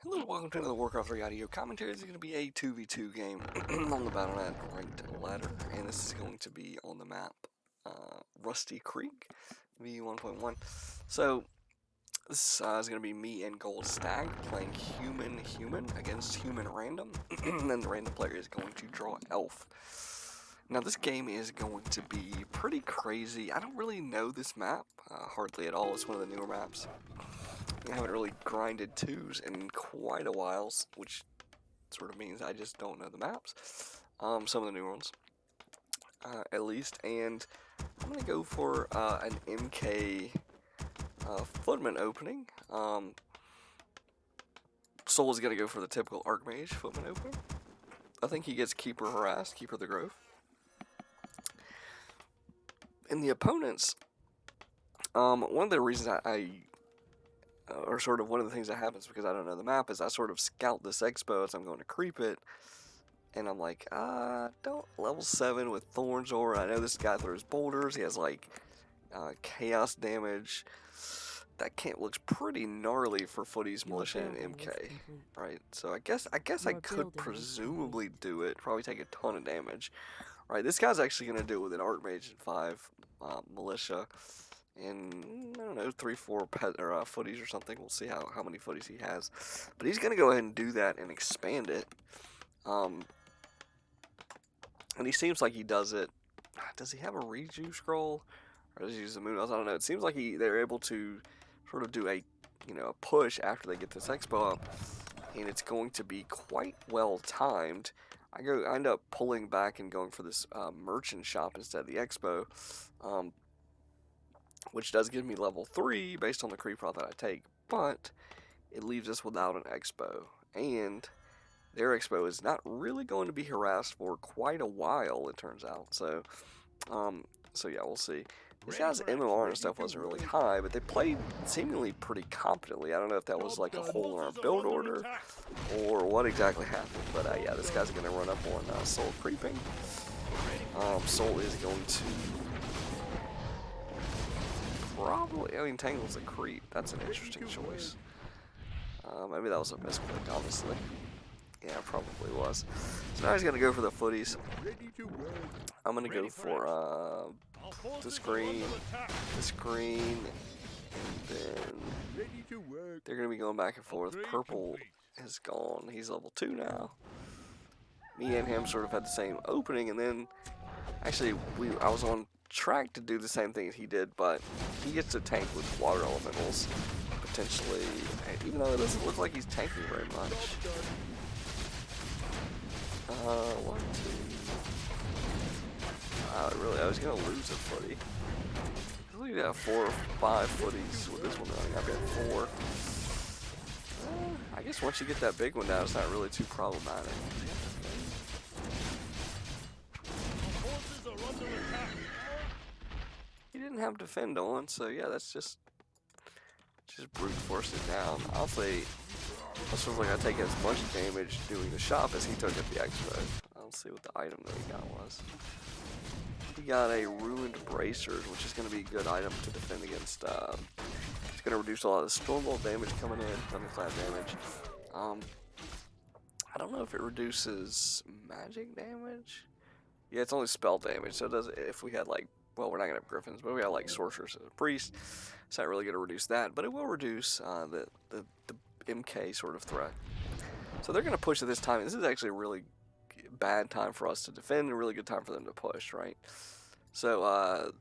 Hello, welcome to another Warcraft 3 audio commentary. This is going to be a 2v2 game on the Battle.net ranked ladder, and this is going to be on the map Rusty Creek V1.1. So, this is going to be me and Gold Stag playing human against human random, and the random player is going to draw elf. Now, this game is going to be pretty crazy. I don't really know this map, hardly at all. It's one of the newer maps. I haven't really grinded twos in quite a while, which sort of means I just don't know the maps. Some of the new ones, at least. And I'm going to go for an MK Footman opening. Soul is going to go for the typical Archmage Footman opening. I think he gets Keeper Harassed, Keeper the Grove. And the opponents, one of the reasons or sort of one of the things that happens because I don't know the map is I sort of scout this expo as I'm going to creep it, and I'm like, don't level 7 with Thorns Aura. I know this guy throws boulders. He has like chaos damage. That camp looks pretty gnarly for Footies, Militia, and MK, right? So I guess I could presumably do it. Probably take a ton of damage, right? This guy's actually gonna do it with an Archmage and 5 Militia. And I don't know, 3-4 footies or something. We'll see how many footies he has. But he's gonna go ahead and do that and expand it. And he seems like he does it. Does he have a rejuve scroll, or does he use the moon? I don't know. It seems like they're able to sort of do a push after they get this expo up, and it's going to be quite well timed. I end up pulling back and going for this merchant shop instead of the expo. Which does give me level 3 based on the creep route that I take, but it leaves us without an expo, and their expo is not really going to be harassed for quite a while, it turns out. So yeah, we'll see. This guy's MMR and stuff wasn't really high, but they played seemingly pretty competently. I don't know if that was like a hole in our build order or what exactly happened, but yeah, this guy's going to run up on Soul creeping. Soul is going to probably, I mean, Tangle's a creep. That's an interesting choice. Maybe that was a misclick, honestly. Yeah, it probably was. So now he's going to go for the footies. I'm going to go for the screen, and then they're going to be going back and forth. Purple is gone. He's level 2 now. Me and him sort of had the same opening, and then actually I was on track to do the same thing as he did, but he gets to tank with water elementals, potentially, even though it doesn't look like he's tanking very much. 1, 2. I was gonna lose a footy. We got 4 or 5 footies with this one running. I've got 4. I guess once you get that big one down, it's not really too problematic. He didn't have defend on, so yeah, that's just brute force it down. I'll say this feels like I take as much damage doing the shop as he took at the expo. I'll see what the item that he got was. He got a ruined bracers, which is going to be a good item to defend against. It's going to reduce a lot of Stormbolt damage coming in, thunderclap damage. I don't know if it reduces magic damage. Yeah, it's only spell damage, so it does. If we had like, well, we're not gonna have griffins, but we have like sorcerers as a priest. It's not really gonna reduce that, but it will reduce the MK sort of threat. So they're gonna push at this time. This is actually a really bad time for us to defend, and a really good time for them to push, right? So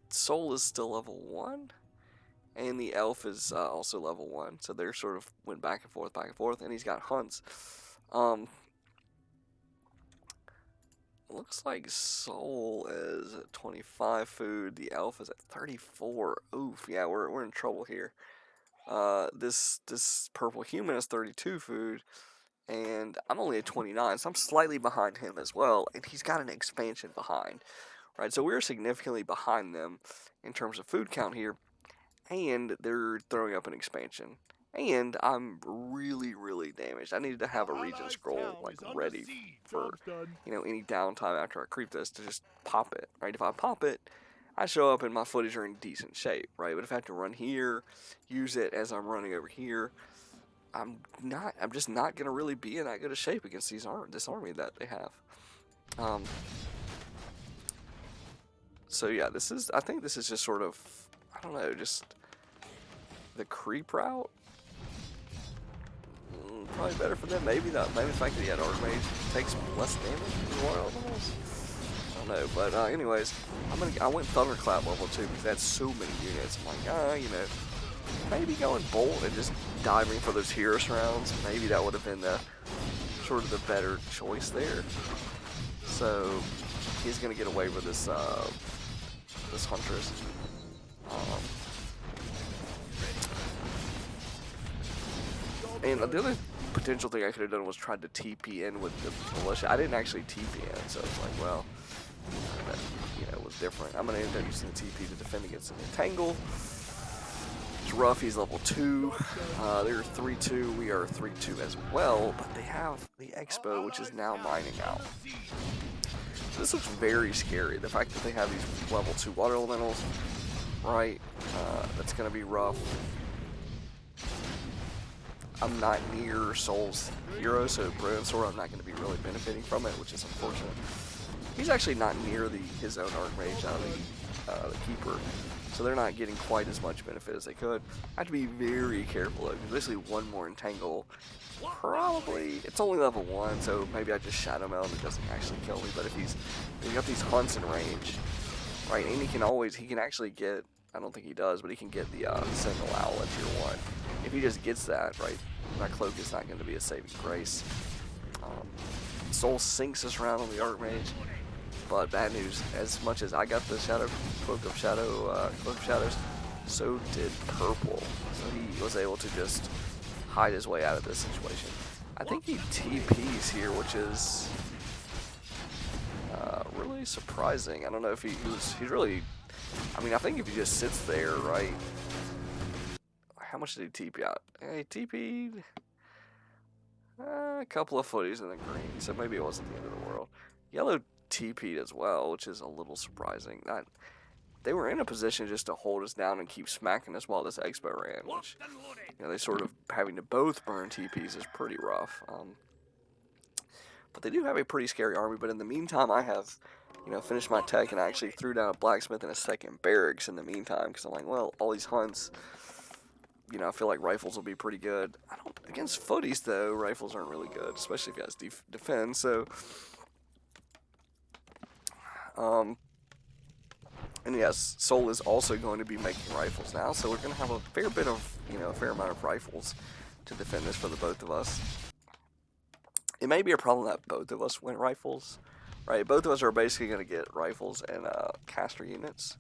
Soul is still level 1, and the elf is also level 1. So they're sort of went back and forth, and he's got hunts. Looks like Soul is at 25 food. The elf is at 34. Oof, yeah, we're in trouble here. This purple human is 32 food, and I'm only at 29, so I'm slightly behind him as well, and he's got an expansion behind, right? So we're significantly behind them in terms of food count here, and they're throwing up an expansion. And I'm really damaged. I needed to have a regen scroll like ready for any downtime after I creep this to just pop it, right? If I pop it, I show up and my footies are in decent shape, right? But if I have to run here, use it as I'm running over here, I'm just not gonna really be in that good a shape against this army that they have. So yeah, I think this is just sort of, I don't know, just the creep route. Probably better for them. Maybe the fact that he had Archmage takes less damage than the Water Elementals. I don't know, but anyways, I went Thunderclap level 2 because that's so many units. I'm like, you know, maybe going Bolt and just diving for those hero rounds. Maybe that would have been the sort of the better choice there. So he's gonna get away with this this Huntress. And the other potential thing I could have done was tried to TP in with the Militia. I didn't actually TP in, so it's like, well, that, you know, was different. I'm going to end up using the TP to defend against an Entangle. It's rough, he's level 2. They're 3-2, we are 3-2 as well, but they have the Expo, which is now mining out. So this looks very scary. The fact that they have these level 2 Water Elementals, right, that's going to be rough. I'm not near Soul's hero, so Brilliant Sword, I'm not going to be really benefiting from it, which is unfortunate. He's actually not near his own Archmage out of the Keeper, so they're not getting quite as much benefit as they could. I have to be very careful, though, because basically one more Entangle, probably, it's only level 1, so maybe I just Shadow Meld and it doesn't actually kill me, but if he's got these hunts in range, right, and he can actually get, I don't think he does, but he can get the Sentinel Owl at tier 1. If he just gets that, right, that cloak is not going to be a saving grace. Soul sinks us around on the Archmage, but bad news, as much as I got the Cloak of Shadows, so did Purple. So he was able to just hide his way out of this situation. I think he TPs here, which is really surprising. I don't know if he's really, I mean, I think if he just sits there, right, how much did he TP out? He TP'd a couple of footies in the green, so maybe it wasn't the end of the world. Yellow TP'd as well, which is a little surprising. They were in a position just to hold us down and keep smacking us while this Expo ran, which, you know, they sort of having to both burn TPs is pretty rough. But they do have a pretty scary army, but in the meantime, I have, you know, finished my tech, and I actually threw down a Blacksmith and a second Barracks in the meantime, because I'm like, well, all these hunts, you know, I feel like rifles will be pretty good. Against footies, though, rifles aren't really good, especially if you guys defend, so, and yes, Soul is also going to be making rifles now, so we're going to have a fair bit of, you know, a fair amount of rifles to defend this for the both of us. It may be a problem that both of us win rifles, right? Both of us are basically going to get rifles and caster units.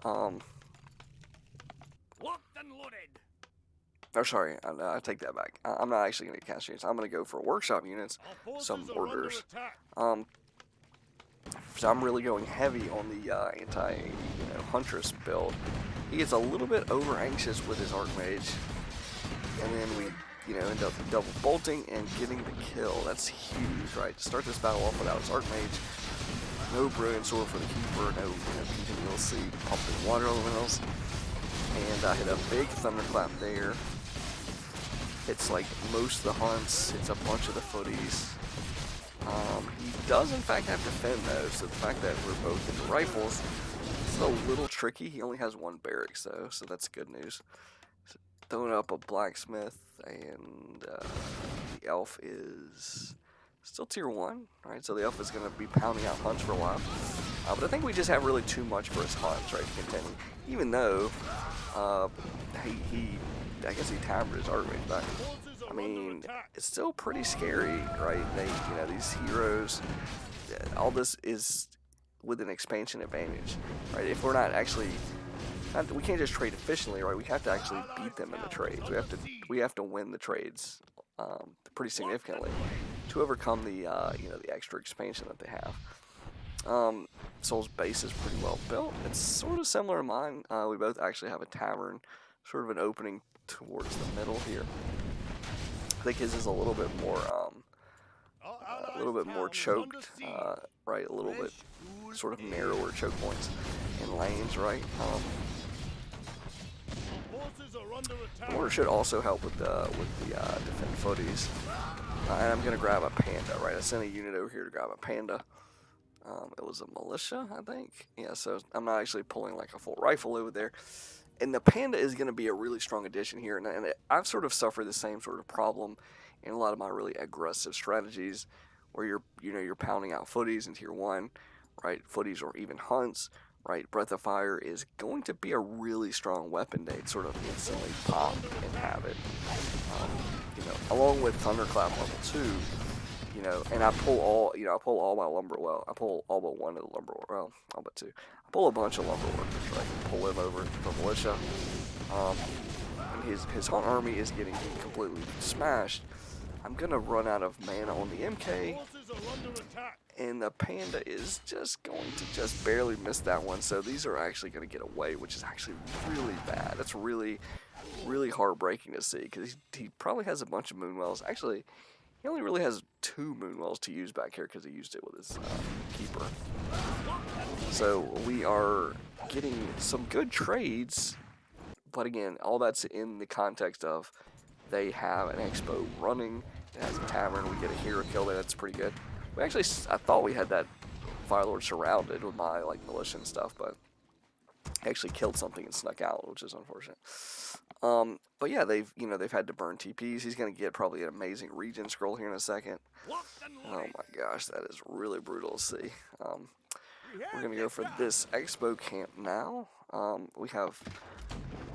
Locked and loaded. Or sorry, I take that back. I'm not actually going to get caster units. I'm going to go for workshop units, some mortars. So I'm really going heavy on the Huntress build. He gets a little bit over anxious with his Archmage, and then we, you know, end up double bolting and getting the kill. That's huge, right? To start this battle off without his Archmage, no Brilliant Sword for the Keeper, no, you know, continuously pumping Water Elementals, and I hit a big Thunderclap there. It's like most of the hunts, it's a bunch of the footies. He does in fact have to defend though, so the fact that we're both into rifles is a little tricky. He only has one Barracks though, so that's good news. So throwing up a Blacksmith, and the Elf is still tier 1, right? So the Elf is going to be pounding out hunts for a while. But I think we just have really too much for his hunts, right, to contend. Even though I guess he timed his Archmage back. I mean, it's still pretty scary, right? You know, these heroes, all this is with an expansion advantage, right? If we're not actually, we can't just trade efficiently, right? We have to actually beat them in the trades. We have to win the trades pretty significantly to overcome the you know, the extra expansion that they have. Soul's base is pretty well built. It's sort of similar to mine. We both actually have a tavern, sort of an opening towards the middle here. I think his is a little bit more choked, right? A little bit sort of narrower choke points and lanes, right? The mortar should also help with the defend footies. And I'm gonna grab a panda, right? I sent a unit over here to grab a panda. It was a militia, I think. Yeah, so I'm not actually pulling like a full rifle over there. And the panda is going to be a really strong addition here. And I've sort of suffered the same sort of problem in a lot of my really aggressive strategies, where you're pounding out footies in tier 1, right? Footies or even hunts, right? Breath of Fire is going to be a really strong weapon to sort of instantly pop and have it. Along with Thunderclap level 2. And I pull all my lumber. Well, I pull all but one of the lumber. Well, all but two. I pull a bunch of lumber workers, right? And pull him over for militia. And his hunt army is getting completely smashed. I'm gonna run out of mana on the MK, and the panda is just going to just barely miss that one. So these are actually gonna get away, which is actually really bad. That's really, really heartbreaking to see, because he probably has a bunch of moonwells. Actually, he only really has 2 moonwells to use back here because he used it with his keeper. So we are getting some good trades, but again, all that's in the context of they have an expo running. It has a tavern. We get a hero kill there. That's pretty good. I thought we had that Firelord surrounded with my militia and stuff, but he actually killed something and snuck out, which is unfortunate. But yeah, they've had to burn TPs. He's gonna get probably an amazing regen scroll here in a second. Oh my gosh, that is really brutal to see. We're gonna go for this expo camp now. We have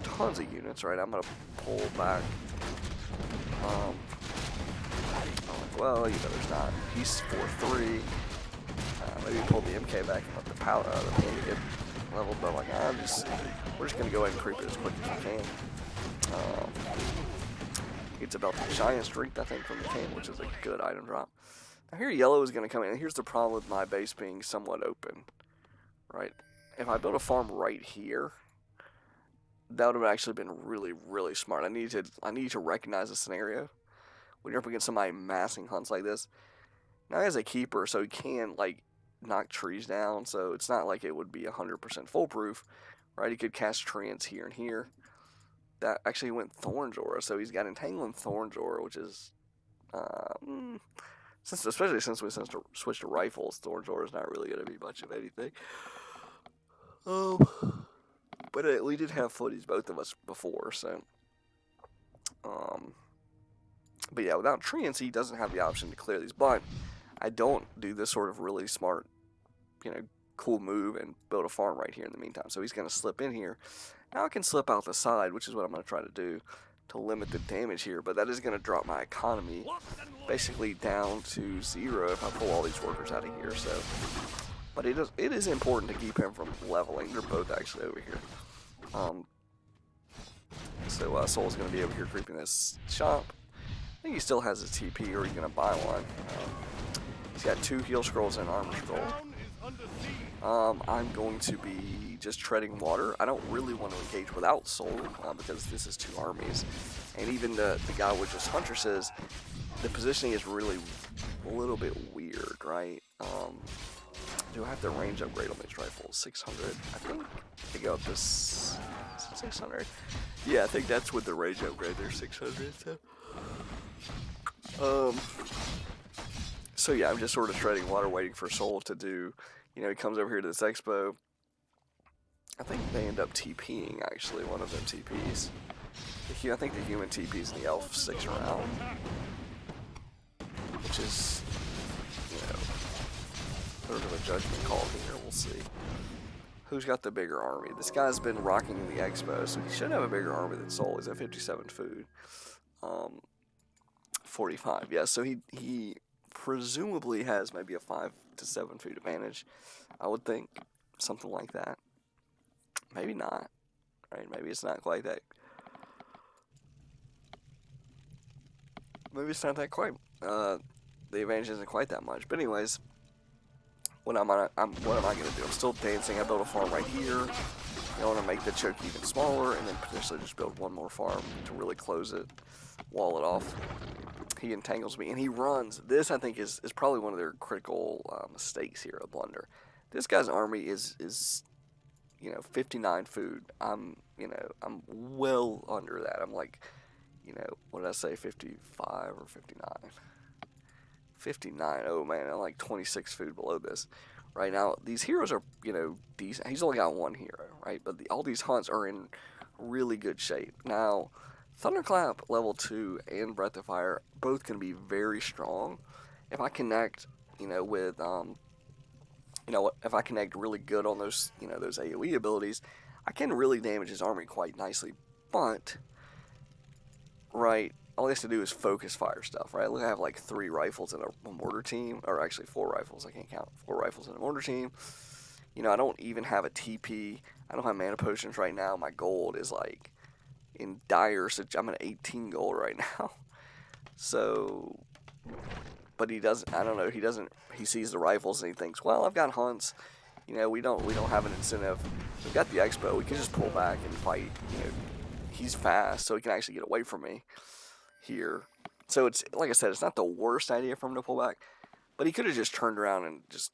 tons of units, right? I'm gonna pull back. Well, there's not. He's 4-3. Maybe pull the MK back and let the panda get leveled, but we're just gonna go ahead and creep it as quick as we can. It's about the giant strength, I think, from the camp, which is a good item drop. Now here yellow is going to come in, and here's the problem with my base being somewhat open, right? If I build a farm right here, that would have actually been really, really smart. I need to recognize the scenario when you're up against somebody massing hunts like this. Now he has a keeper, so he can knock trees down, so it's not like it would be 100% foolproof, right? He could cast treants here and here. That actually went Thorn's Aura, so he's got Entangle and Thorn's Aura, which is, especially since we switched to rifles, Thorn's Aura is not really going to be much of anything. But we did have footies, both of us, before, so. But yeah, without treants, he doesn't have the option to clear these, but I don't do this sort of really smart, cool move and build a farm right here in the meantime. So he's going to slip in here. Now I can slip out the side, which is what I'm going to try to do to limit the damage here, but that is going to drop my economy basically down to 0 if I pull all these workers out of here. So, but it is important to keep him from leveling. They're both actually over here. So Soul's going to be over here creeping this shop. I think he still has a TP, or he's going to buy one. He's got 2 heal scrolls and armor scroll. I'm going to be just treading water. I don't really want to engage without Soul, because this is 2 armies. And even the guy with just Hunter says the positioning is really a little bit weird, right? Do I have to range upgrade on these rifles? 600. I think they go up to 600. Yeah, I think that's with the range upgrade. They're 600. So yeah, I'm just sort of treading water, waiting for Soul to do. He comes over here to this expo. I think they end up TPing, actually, one of them TPs. I think the human TPs and the elf sticks around. Which is, sort of a judgment call here, we'll see. Who's got the bigger army? This guy's been rocking the expo, so he should have a bigger army than Soul. He's at 57 food. 45, yeah, so he presumably has maybe a 5 to 7 food advantage, I would think. Something like that. Maybe not. Right? Maybe it's not quite that. Maybe it's not that quite. The advantage isn't quite that much. But anyways, what am I gonna do? I'm still dancing. I built a farm right here. I want to make the choke even smaller, and then potentially just build one more farm to really close it, wall it off. He entangles me, and he runs. This, I think, is probably one of their critical mistakes here, a blunder. This guy's army is you know, 59 food. I'm well under that. I'm like, you know, what did I say, 55 or 59? 59. Oh man, I'm like 26 food below this. Right now, these heroes are, you know, decent. He's only got one hero, right? But all these hunts are in really good shape. Now, Thunderclap level 2 and Breath of Fire both can be very strong. If I connect, you know, with, you know, if I connect really good on those, you know, those AoE abilities, I can really damage his army quite nicely. But, right, all he has to do is focus fire stuff, right? Look, I have like 3 rifles in a mortar team, or actually 4 rifles, I can't count, 4 rifles in a mortar team. You know, I don't even have a TP, I don't have mana potions right now, my gold is like in dire, I'm at 18 gold right now. So, but he doesn't, I don't know, he sees the rifles and he thinks, well, I've got hunts, you know, we don't have an incentive. We've got the expo, we can just pull back and fight, you know, he's fast, so he can actually get away from me here. So it's, like I said, it's not the worst idea for him to pull back, but he could have just turned around and just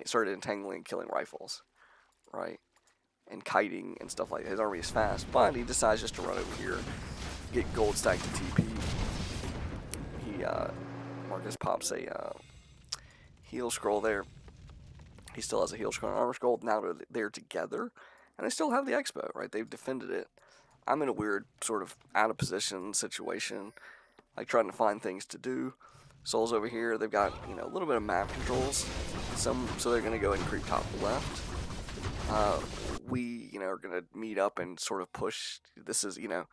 started entangling and killing rifles, right? And kiting and stuff like that. His army is fast, but he decides just to run over here, get gold stacked to TP. He, Marcus pops a heal scroll there. He still has a heal scroll and armor scroll. Now they're together, and they still have the expo, right? They've defended it. I'm in a weird sort of out of position situation, like trying to find things to do. Soul's over here. They've got, you know, a little bit of map controls. So they're going to go ahead and creep top left. We, you know, are going to meet up and sort of push. This is, you know,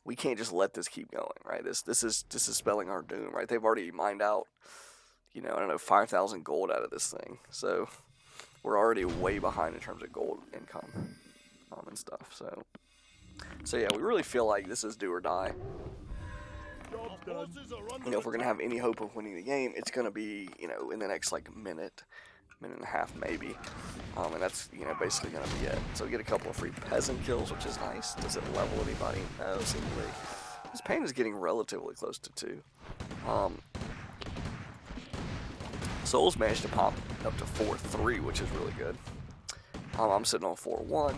we can't just let this keep going, right? This is spelling our doom, right? They've already mined out, you know, I don't know, 5,000 gold out of this thing. So we're already way behind in terms of gold income and stuff. So yeah, we really feel like this is do or die. You know, if we're going to have any hope of winning the game, it's going to be, you know, in the next, like, minute and a half, maybe. And that's, you know, basically going to be it. So we get a couple of free peasant kills, which is nice. Does it level anybody? No, seemingly. His pain is getting relatively close to 2. Soul's managed to pop up to 4-3, which is really good. I'm sitting on 4-1.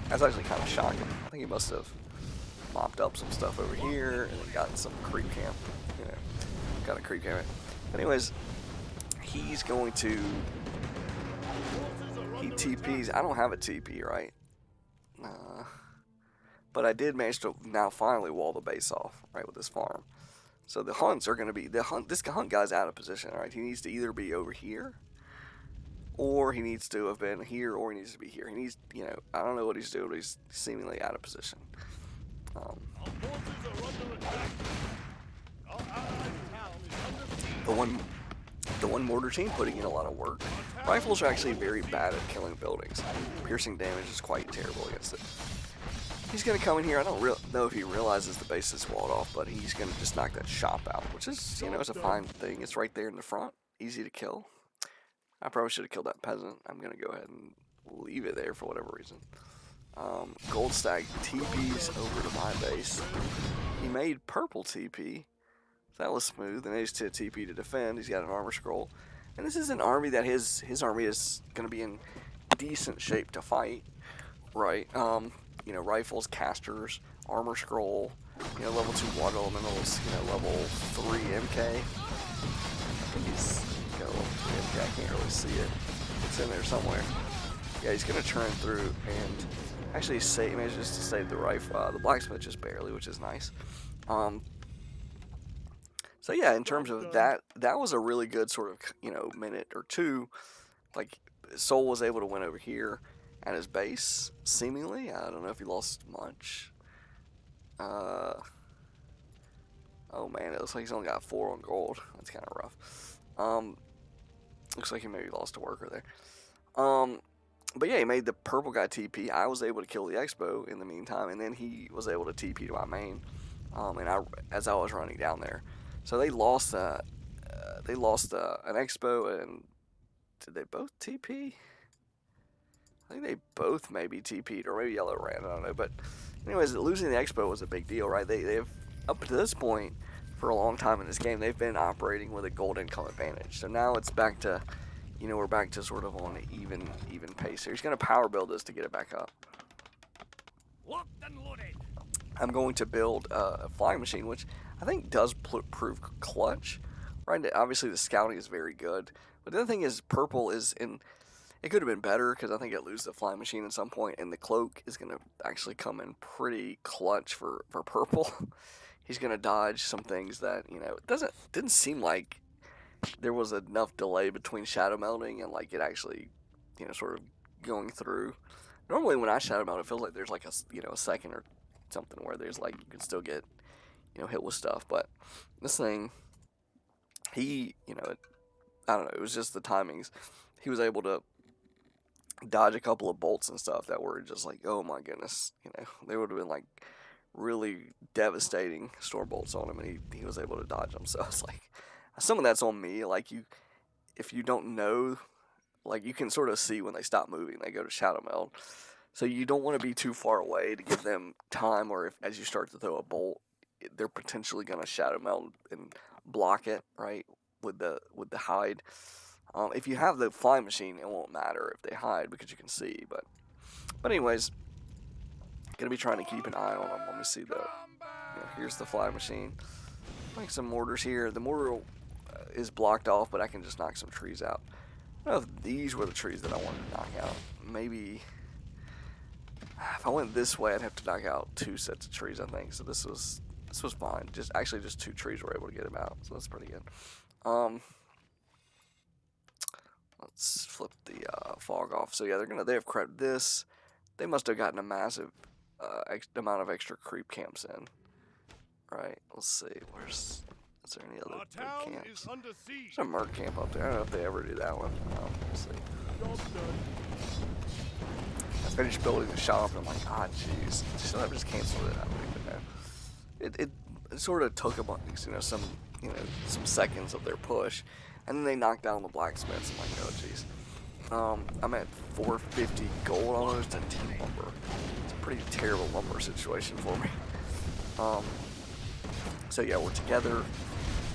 That's actually kind of shocking. I think he must have mopped up some stuff over here and then gotten some creep camp. You know, got a creep camp. Anyways, he's going to, he TPs. I don't have a TP, right? But I did manage to now finally wall the base off, right, with this farm. So the hunts are going to be, this hunt guy's out of position, right? He needs to either be over here, or he needs to have been here, or he needs to be here. He needs, you know, I don't know what he's doing, but he's seemingly out of position. The one mortar team putting in a lot of work. Rifles are actually very bad at killing buildings. Piercing damage is quite terrible against it. He's going to come in here. I don't know if he realizes the base is walled off, but he's going to just knock that shop out, which is, you know, it's a fine thing. It's right there in the front. Easy to kill. I probably should have killed that peasant. I'm going to go ahead and leave it there for whatever reason. Gold Stag TPs over to my base. He made purple TP. That was smooth. And he's to TP to defend. He's got an armor scroll. And this is an army that his army is going to be in decent shape to fight. Right. You know, rifles, casters, armor scroll, you know, level 2 water elementals, you know, level 3 MK. I think he's got a level 3 MK. I can't really see it. It's in there somewhere. Yeah, he's going to turn through and actually manages to save the rifle, the blacksmith just barely, which is nice. So yeah, in terms of that was a really good sort of, you know, minute or two. Like, Soul was able to win over here at his base, seemingly. I don't know if he lost much. Oh man, it looks like he's only got 4 on gold. That's kind of rough. Looks like he maybe lost a worker there. But yeah, he made the purple guy TP. I was able to kill the expo in the meantime, and then he was able to TP to my main. As I was running down there, so they lost an expo, and did they both TP? I think they both maybe TP'd, or maybe Yellow ran. I don't know. But anyways, losing the expo was a big deal, right? They've up to this point for a long time in this game, they've been operating with a gold income advantage. So now it's back to, you know, we're back to sort of on an even pace here. He's going to power build this to get it back up. Locked and loaded. I'm going to build a flying machine, which I think does prove clutch. Right? Obviously, the scouting is very good. But the other thing is, purple is in. It could have been better because I think it loses the flying machine at some point, and the cloak is going to actually come in pretty clutch for purple. He's going to dodge some things that, you know, didn't seem like there was enough delay between shadow melding and like it actually, you know, sort of going through. Normally when I shadow meld, it feels like there's like a, you know, a second or something where there's like you can still get, you know, hit with stuff. But this thing, he, you know, I don't know, it was just the timings. He was able to dodge a couple of bolts and stuff that were just like, oh my goodness, you know, they would have been like really devastating storm bolts on him, and he was able to dodge them. So it's like, some of that's on me. Like, if you don't know, like, you can sort of see when they stop moving, they go to shadow meld. So you don't want to be too far away to give them time, or if as you start to throw a bolt, they're potentially going to shadow meld and block it, right, with the hide. If you have the flying machine, it won't matter if they hide because you can see. But anyways, gonna be trying to keep an eye on them. Let me see the. You know, here's the flying machine. Make some mortars here. The mortar is blocked off, but I can just knock some trees out. I don't know if these were the trees that I wanted to knock out. Maybe if I went this way, I'd have to knock out 2 sets of trees, I think. So this was fine. Just 2 trees were able to get them out, so that's pretty good. Let's flip the fog off. So yeah, they have crept this. They must have gotten a massive amount of extra creep camps in. Right, let's see. Is there any other big camps? There's a merc camp up there. I don't know if they ever do that one. We'll see. I finished building the shop and I'm like, ah, jeez. Should I have just canceled it? I don't even know. It sort of took a bunch, you know, some seconds of their push, and then they knocked down the blacksmiths. I'm like, oh, jeez. I'm at 450 gold almost and 10 lumber. It's a pretty terrible lumber situation for me. So yeah, we're together.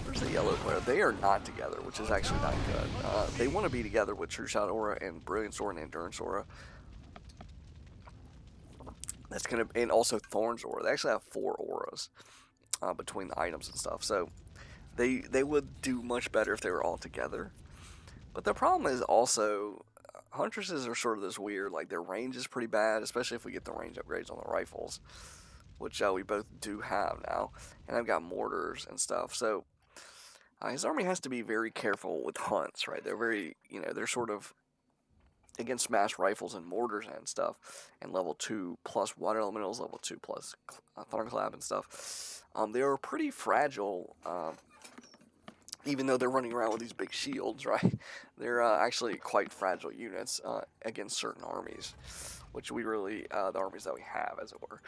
Where's the yellow player? They are not together, which is actually not good. They want to be together with True Shot Aura and Brilliance Aura and Endurance Aura. That's gonna, and also Thorns Aura. They actually have 4 auras between the items and stuff. So they would do much better if they were all together. But the problem is also, Huntresses are sort of this weird, like their range is pretty bad, especially if we get the range upgrades on the rifles, which we both do have now. And I've got mortars and stuff. So his army has to be very careful with hunts, right? They're very, you know, they're sort of against smash rifles and mortars and stuff, and level 2 plus water elementals, level 2 plus thunderclap and stuff. They are pretty fragile, even though they're running around with these big shields, right? They're actually quite fragile units against certain armies, which we really, the armies that we have, as it were.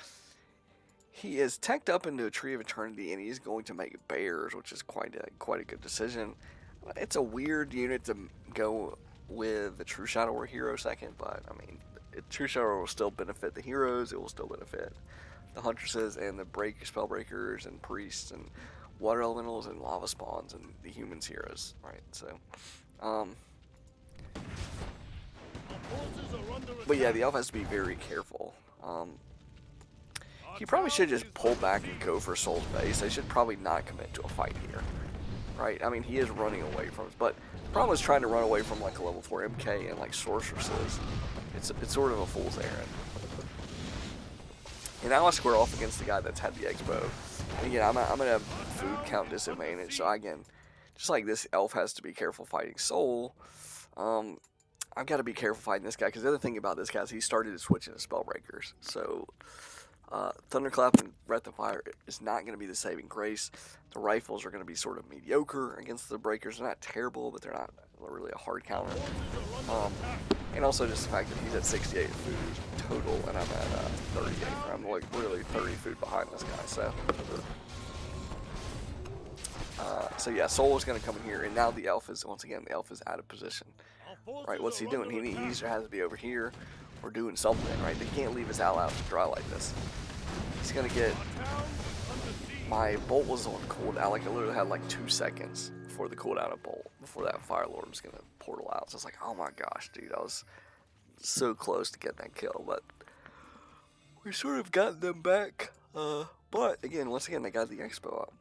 He is teched up into a Tree of Eternity, and he's going to make bears, which is quite a good decision. It's a weird unit to go with the True Shadow or Hero second, but I mean, True Shadow will still benefit the heroes. It will still benefit the Huntresses and the Spellbreakers and Priests and Water Elementals and Lava Spawns and the Humans heroes, right? So, but yeah, the elf has to be very careful. He probably should just pull back and go for Soul's base. They should probably not commit to a fight here, right? I mean, he is running away from us, but the problem is trying to run away from like a level 4 MK and like sorceresses. It's sort of a fool's errand. And now I square off against the guy that's had the expo. And again, I'm at a food count disadvantage. So again, just like this elf has to be careful fighting Soul, I've got to be careful fighting this guy. Because the other thing about this guy is he started to switch into Spellbreakers. So Thunderclap and Breath of Fire is not going to be the saving grace. The rifles are going to be sort of mediocre against the breakers. They're not terrible, but they're not really a hard counter. And also just the fact that he's at 68 food total, and I'm at 38. I'm like really 30 food behind this guy. So yeah, Soul is going to come in here, and now the elf is, once again, the elf is out of position. Right, what's he doing? He either has to be over here or doing something, right? They can't leave his ally out to dry like this. He's going to get my bolt was on cooldown. Like I literally had like 2 seconds before the cooldown of bolt, before that Fire Lord was gonna portal out. So I was like, oh my gosh, dude, I was so close to getting that kill, but we sort of got them back. But again, once again, they got the expo up.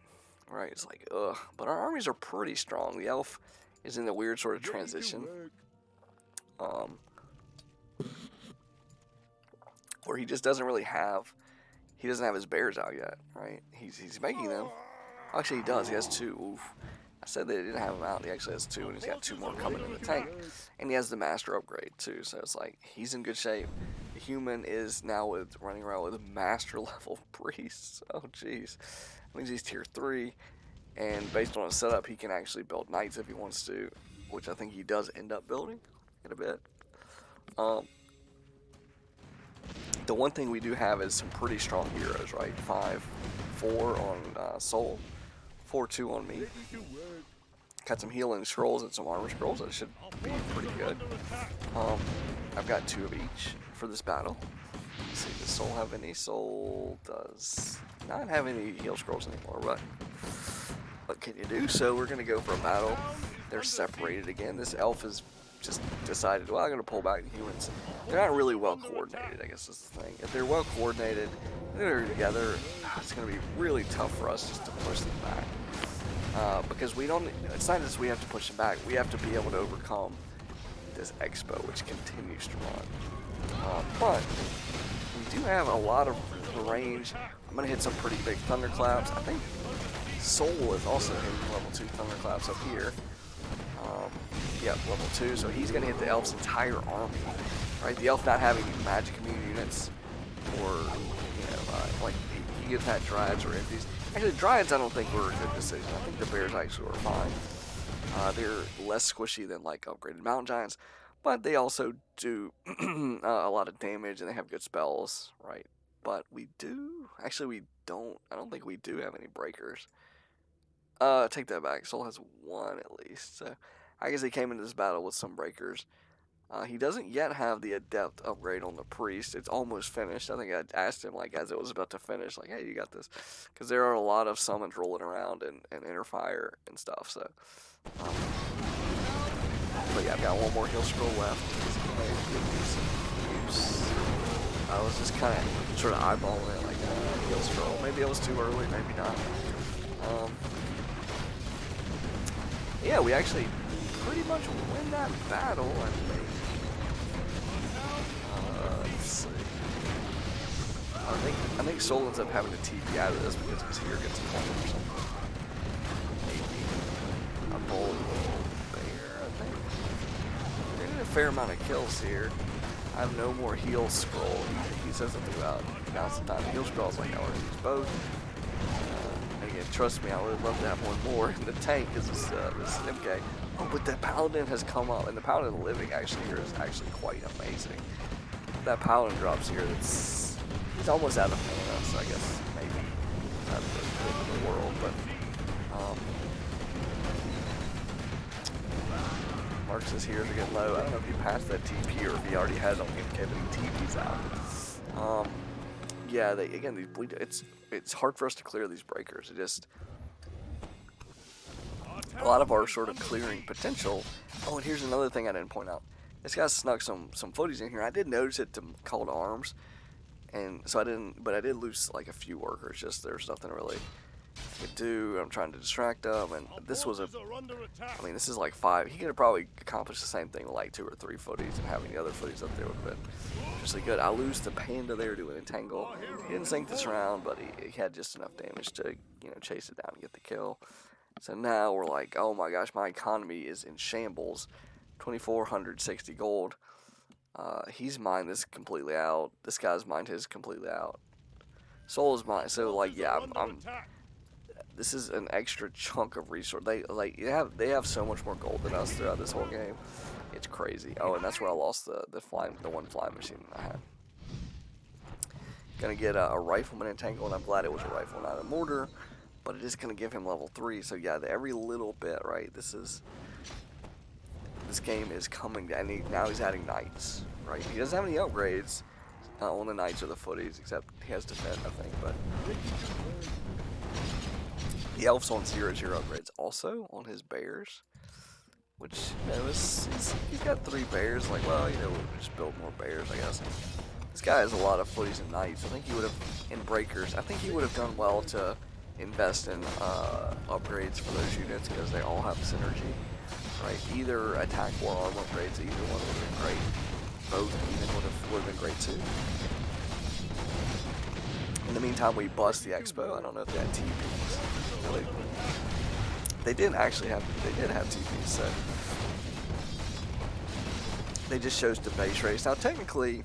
Right? It's like, ugh. But our armies are pretty strong. The elf is in the weird sort of transition. Where he just doesn't really have, he doesn't have his bears out yet, right? He's making them. Actually, he does. He has 2. Oof. I said they didn't have him out. He actually has 2, and he's got 2 more coming in the tank. And he has the master upgrade too, so it's like he's in good shape. The human is now running around with master level priests. Oh jeez, that means he's tier 3, and based on his setup, he can actually build knights if he wants to, which I think he does end up building in a bit. The one thing we do have is some pretty strong heroes, right? 5-4 on Soul, 4-2 on me. Got some healing scrolls and some armor scrolls. That should be pretty good. I've got 2 of each for this battle. Let's see, does Soul have any? Soul does not have any heal scrolls anymore, but what can you do? So we're gonna go for a battle. They're separated again. This elf has just decided, well, I'm gonna pull back the humans. They're not really well coordinated, I guess is the thing. If they're well coordinated, they're together, it's gonna be really tough for us just to push them back. Because we don't, it's not just we have to push them back, we have to be able to overcome this expo, which continues to run. But we do have a lot of range. I'm going to hit some pretty big thunderclaps. I think Soul is also hitting level 2 thunderclaps up here. Yep, level 2, so he's going to hit the elf's entire army. Right, the elf not having magic immune units, or, you know, like, he could have had Dryads or Empties. Actually, Dryads I don't think were a good decision. I think the Bears actually were fine. They're less squishy than, like, upgraded Mountain Giants, but they also do a lot of damage, and they have good spells, right? But we do, actually we don't, I don't think we do have any breakers. Take that back, Soul has 1 at least, so I guess he came into this battle with some breakers. He doesn't yet have the Adept upgrade on the Priest. It's almost finished. I think I asked him, like, as it was about to finish, like, hey, you got this? Because there are a lot of summons rolling around and Interfire and stuff, so. But yeah, I've got 1 more heal scroll left. I was just kind of sort of eyeballing it, like, heal scroll. Maybe it was too early, maybe not. Yeah, we actually pretty much win that battle, I think. Let's see. I think Soul ends up having to TP out of this because his here gets a point or something. Maybe a bold bear, I think. They're getting a fair amount of kills here. I have no more heal scroll. He says something about now's the time. Heal scrolls, like I already used both. And again, trust me, I would love to have 1 more in the tank because this MK. Oh, but the Paladin has come up, and the Paladin living actually here is actually quite amazing. That Paladin drops here, he's almost out of mana, so I guess maybe not the end of the world, but Marks is here to get low. I don't know if he passed that TP or if he already has on MK, but he TP's out. Yeah, it's hard for us to clear these breakers. It just a lot of our sort of clearing potential. Oh, and here's another thing I didn't point out. This guy snuck some footies in here. I did notice it to call to arms, and so I didn't. But I did lose like a few workers. Just there's nothing really I could do. I'm trying to distract them, and this was I mean, this is like 5. He could have probably accomplished the same thing with like 2 or 3 footies, and having the other footies up there would have been just good. I lose the Panda there to an entangle. He didn't sink this round, but he had just enough damage to chase it down and get the kill. So now we're like, oh my gosh, my economy is in shambles. 2,460 gold. He's mined this completely out. This guy's mined his completely out. Soul is mine. So like, yeah, this is an extra chunk of resource. They have so much more gold than us throughout this whole game. It's crazy. Oh, and that's where I lost the 1 flying machine I had. Gonna get a rifleman entangle, and I'm glad it was a rifle, not a mortar. But it is gonna give him level 3. So yeah, every little bit, right? This game is coming down. Now he's adding knights, right? He doesn't have any upgrades on the knights or the footies, except he has defend, I think. But The elf's on 0/0 upgrades also on his bears, which, you know, he's got 3 bears. Like, well, you know, we'll just build more bears, I guess. This guy has a lot of footies and knights. I think he would have, in breakers, I think he would have done well to invest in upgrades for those units because they all have synergy, right? Either attack or armor upgrades, either one would have been great. Both even would have been great too. In the meantime, we bust the expo. I don't know if they had TPs. No, they didn't actually have. They did have TPs, so they just chose to base race. Now, technically,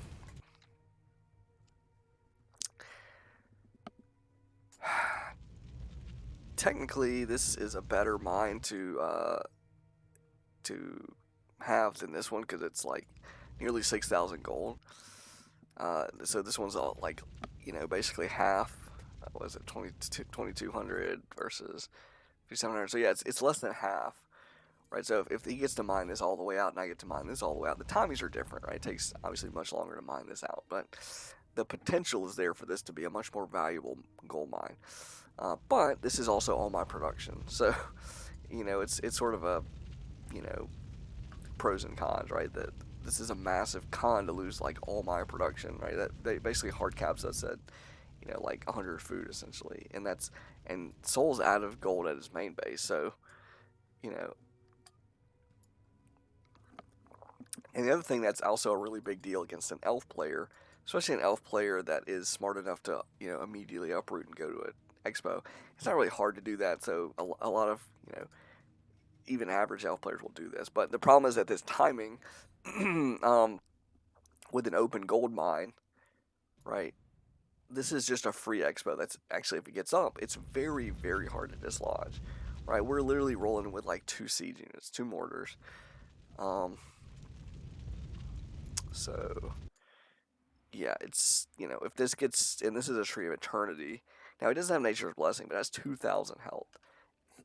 this is a better mine to have than this one because it's like nearly 6,000 gold. So this one's all like, you know, basically half. What was it, 2,200 versus 5,700? So yeah, it's less than half, right? So if he gets to mine this all the way out and I get to mine this all the way out, the timings are different, right? It takes obviously much longer to mine this out, but the potential is there for this to be a much more valuable gold mine. But this is also all my production, so you know it's sort of a, you know, pros and cons, right? That this is a massive con to lose like all my production, right? That they basically hard caps us at, you know, like 100 food essentially, and Soul's out of gold at his main base, so you know. And the other thing that's also a really big deal against an elf player, especially an elf player that is smart enough to, you know, immediately uproot and go to an expo. It's not really hard to do that, so a lot of, you know, even average elf players will do this. But the problem is that this timing, with an open gold mine, right? This is just a free expo. That's actually, if it gets up, it's very, very hard to dislodge, right? We're literally rolling with like 2 siege units, 2 mortars. So yeah, it's, you know, if this gets, and this is a Tree of Eternity. Now, he doesn't have Nature's Blessing, but it has 2,000 health.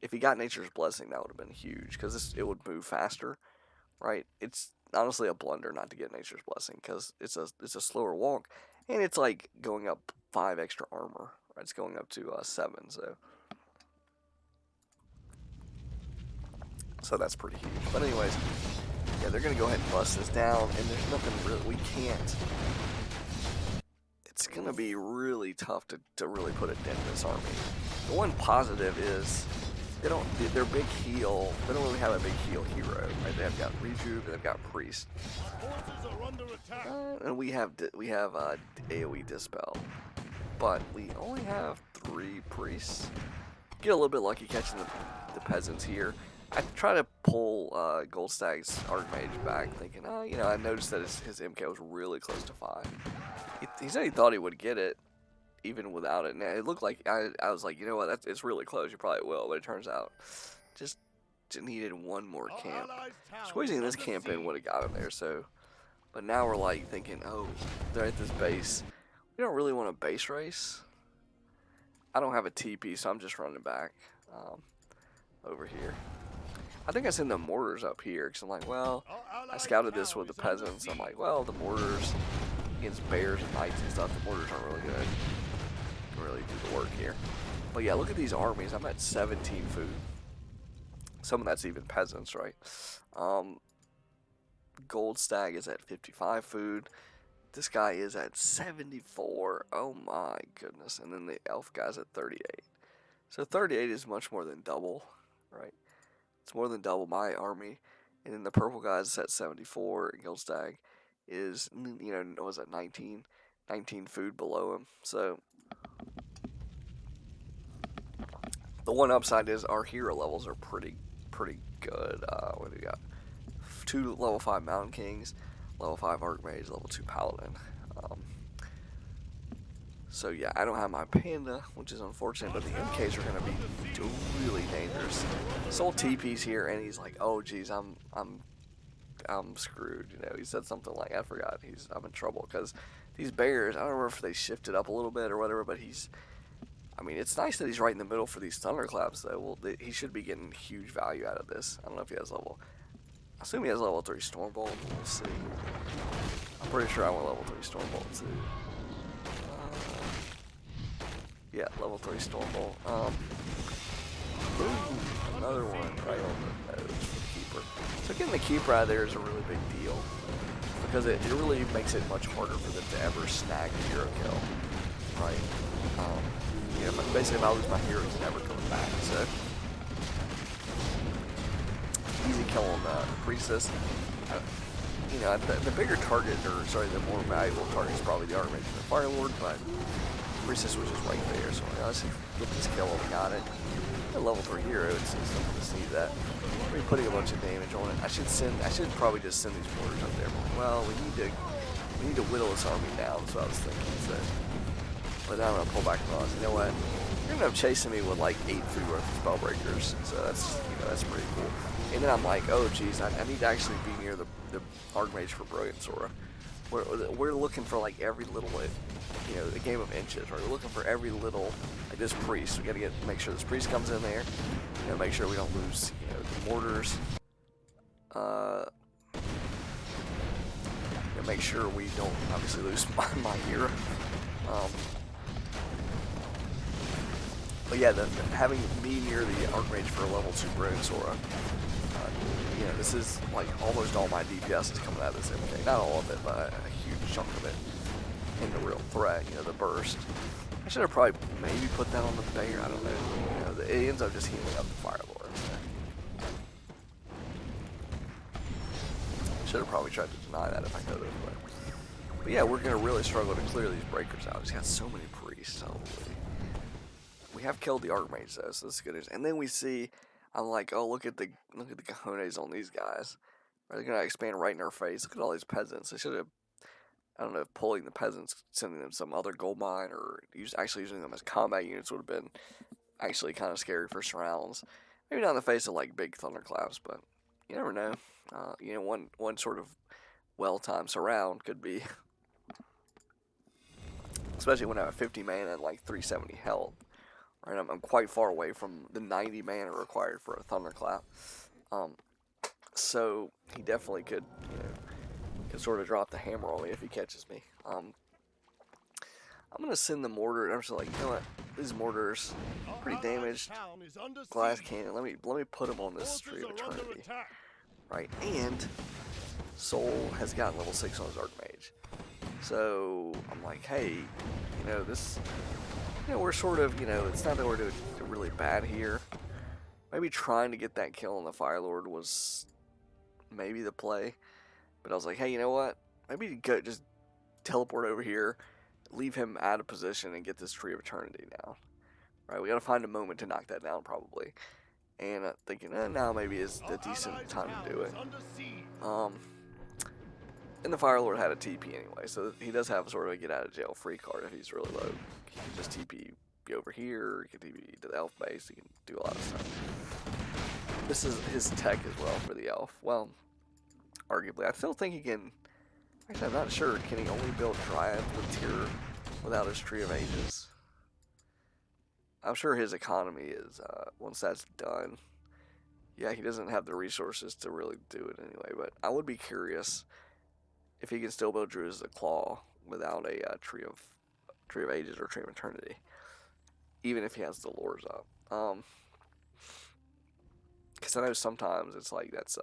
If he got Nature's Blessing, that would have been huge, because it would move faster, right? It's honestly a blunder not to get Nature's Blessing, because it's a slower walk, and it's like going up 5 extra armor, right? It's going up to 7, so that's pretty huge. But anyways, yeah, they're gonna go ahead and bust this down, and there's nothing really we can't. It's gonna be really tough to really put a dent in this army. The one positive is their big heal. They don't really have a big heal hero, right? They've got Rejuve and they've got Priest, and we have AOE Dispel, but we only have 3 Priests. Get a little bit lucky catching the peasants here. I try to pull Goldstag's Archmage back, thinking, oh, you know, I noticed that his MK was really close to 5. He said he thought he would get it, even without it. And it looked like, I was like, you know what, it's really close, you probably will. But it turns out, just needed one more camp. Squeezing this camp in would have got him there, so. But now we're like thinking, oh, they're at this base. We don't really want a base race. I don't have a TP, so I'm just running back over here. I think I send the mortars up here, because I'm like, well, I scouted this with the peasants. I'm like, well, the mortars against bears and knights and stuff, the mortars aren't really good. Really do the work here. But yeah, look at these armies. I'm at 17 food. Some of that's even peasants, right? Goldstag is at 55 food. This guy is at 74. Oh my goodness. And then the elf guy's at 38. So 38 is much more than double, right? It's more than double my army. And then the purple guy's at 74. And Goldstag is, you know, was at 19 food below him. So the one upside is our hero levels are pretty good. What do we got? 2 level 5 Mountain Kings, level 5 Archmage, level 2 Paladin. So yeah, I don't have my Panda, which is unfortunate, but the MKs are going to be really dangerous. Soul TP's here, and he's like, oh geez, I'm screwed. You know, he said something like, I forgot, I'm in trouble, because these bears, I don't remember if they shifted up a little bit or whatever, but I mean, it's nice that he's right in the middle for these thunderclaps, though. Well, he should be getting huge value out of this. I don't know if he has level, I assume he has level 3 Stormbolt. We'll see. I'm pretty sure I want level 3 Stormbolt too. Yeah, level level 3 Stormbolt. Ooh, another one right on the nose for the keeper. So getting the keeper out of there is a really big deal, because it really makes it much harder for them to ever snag a hero kill, right? You know, basically if I lose my hero, he's never coming back, so. Easy kill on the Priestess. You know, the bigger target, or sorry, the more valuable target is probably the Archmage and the Fire Lord, but Priestess was just right there, so let's get this kill and we got it. A level 3 hero, it's something to see that. We're putting a bunch of damage on it. I should probably just send these mortars up there. Well, we need to whittle this army down, that's what I was thinking. So, but now I'm gonna pull back the odds. You know what? You're gonna end up chasing me with like 8 food worth of Spellbreakers, so that's, you know, that's pretty cool. And then I'm like, oh geez, I need to actually be near the Archmage for Brilliant Sora. We're looking for like every little, you know, a game of inches, right? We're looking for every little, like this priest. We gotta make sure this priest comes in there. You know, make sure we don't lose, you know, the mortars. You know, make sure we don't obviously lose my hero. But yeah, having me near the Archmage for a level 2 Brilliant Sora. You know, this is like almost all my DPS is coming out of this MK. Not all of it, but a huge chunk of it. In the real threat, you know, the burst. I should have probably maybe put that on the bear, I don't know. You know, it ends up just healing up the Fire Lord. Should have probably tried to deny that if I could have. But yeah, we're going to really struggle to clear these breakers out. He's got so many priests, holy. We have killed the Archmage though, so that's good news. And then we see, I'm like, oh, look at the cojones on these guys. They're gonna expand right in our face. Look at all these peasants. They should have, I don't know, if pulling the peasants, sending them some other gold mine, or actually using them as combat units would have been actually kind of scary for surrounds. Maybe not in the face of like big thunderclaps, but you never know. You know, one sort of well-timed surround could be, especially when I have 50 mana and like 370 health. Right, I'm quite far away from the 90 mana required for a thunderclap. So he definitely could, you know, could sort of drop the hammer on me if he catches me. I'm gonna send the mortar. I'm just like, you know what? These mortars pretty damaged. Glass cannon. Let me put them on this Tree of Eternity. Right, and Soul has gotten level 6 on his Archmage. So I'm like, hey, you know, this. You know, we're sort of, you know, it's not that we're doing really bad here. Maybe trying to get that kill on the Fire Lord was maybe the play. But I was like, hey, you know what? Maybe just teleport over here, leave him out of position, and get this Tree of Eternity down. Right, we gotta find a moment to knock that down, probably. And thinking, now maybe is a decent time to do it. And the Fire Lord had a TP anyway, so he does have sort of a get out of jail free card if he's really low. He can just TP over here, he can TP to the elf base, he can do a lot of stuff. This is his tech as well for the elf. Well, arguably. I still think he can, actually I'm not sure, can he only build Dryad with Tier without his Tree of Ages? I'm sure his economy is, once that's done, yeah, he doesn't have the resources to really do it anyway, but I would be curious if he can still build Druids of the Claw without a Tree of Ages or Tree of Eternity, even if he has the lures up. Because I know sometimes it's like that's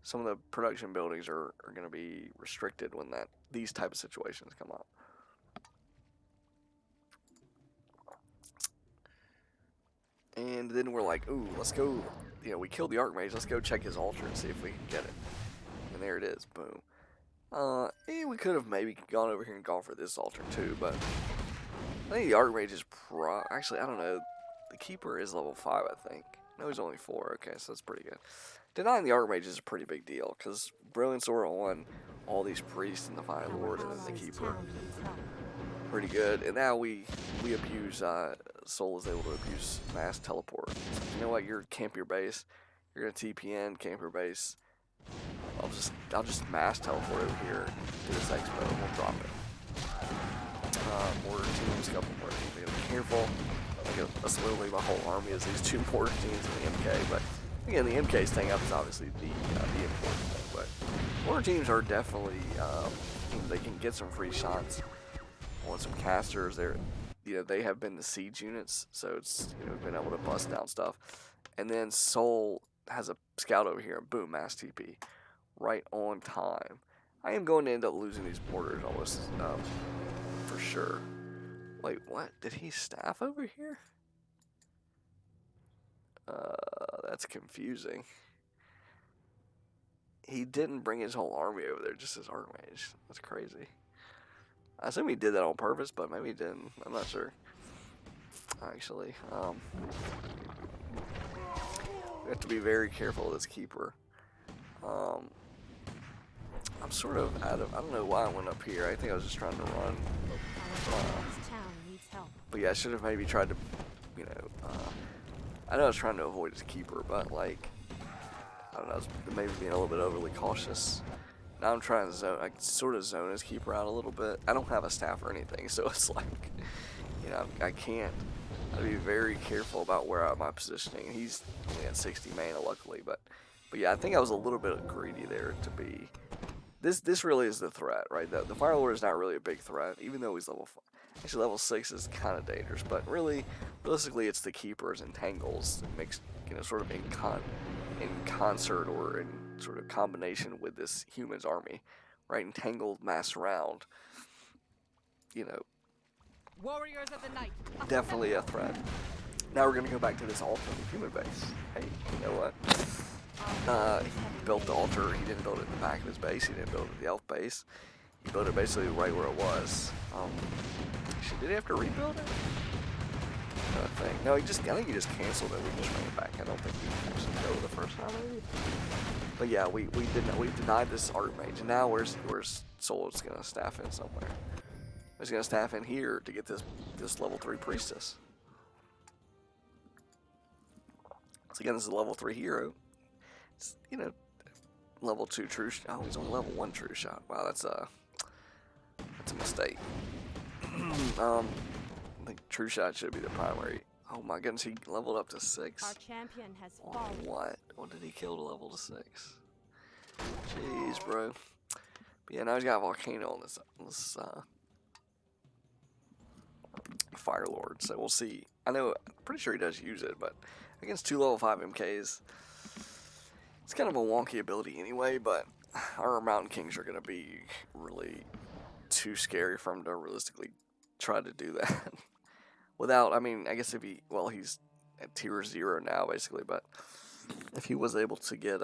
some of the production buildings are going to be restricted when these type of situations come up. And then we're like, ooh, let's go. You know, we killed the Archmage. Let's go check his altar and see if we can get it. And there it is. Boom. We could have maybe gone over here and gone for this altar too, but I think the Archmage is actually, I don't know. The Keeper is level 5, I think. No, he's only 4. Okay, so that's pretty good. Denying the Archmage is a pretty big deal, because Brilliant Sora on all these priests and the Fire Lord and then the Keeper. Pretty good. And now we abuse, Soul is able to abuse mass teleport. So, you know what, you're camp your base. You're going to TP in, camp your base. I'll just mass teleport over here to this expo and we'll drop it. Mortar teams, couple mortar teams. I gotta be careful. That's literally my whole army is these 2 mortar teams and the MK. But again, the MK staying up is obviously the important thing. But mortar teams are definitely they can get some free shots on some casters. they have been the siege units, so it's been able to bust down stuff. And then Soul has a scout over here, and boom, mass TP, right on time. I am going to end up losing these borders almost for sure. Wait, what? Did he staff over here? That's confusing. He didn't bring his whole army over there, just his archmage. That's crazy. I assume he did that on purpose, but maybe he didn't. I'm not sure. Actually, we have to be very careful of this keeper. I'm sort of out of. I don't know why I went up here. I think I was just trying to run. But yeah, I should have maybe tried to, I know I was trying to avoid his keeper, but like, I don't know, I was maybe being a little bit overly cautious. Now I'm trying to zone, sort of zone his keeper out a little bit. I don't have a staff or anything, so it's like, I can't. I have to be very careful about where I'm positioning. He's only at 60 mana, luckily, but yeah, I think I was a little bit greedy there to be. This really is the threat, right? The Fire Lord is not really a big threat, even though he's level 5. Actually, level 6 is kind of dangerous, but really, realistically, it's the keepers and tangles that makes, sort of in concert or in sort of combination with this human's army, right? Entangled mass round, Warriors of the night. Definitely a threat. Now we're gonna go back to this altar in the human base. Hey, you know what? He built the altar. He didn't build it in the back of his base. He didn't build it in the elf base. He built it basically right where it was. Did he have to rebuild it? I think. No, I think he just canceled it. We just ran it back. I don't think he actually go the first time, maybe. But yeah, we denied this archmage, and now where's Soul's gonna staff in somewhere? He's gonna staff in here to get this level 3 priestess. So again, this is a level 3 hero. It's, level 2 true shot. Oh, he's on level 1 true shot. Wow, that's a mistake. I think true shot should be the primary. Oh my goodness, he leveled up to 6. Our champion has on fallen. what? What did he kill to level to 6? Jeez, bro. But yeah, now he's got a volcano on this Fire Lord, so we'll see. I'm pretty sure he does use it, but against 2 level 5 MKs, it's kind of a wonky ability anyway, but our Mountain Kings are going to be really too scary for him to realistically try to do that. Without, I guess he's at tier 0 now, basically, but if he was able to get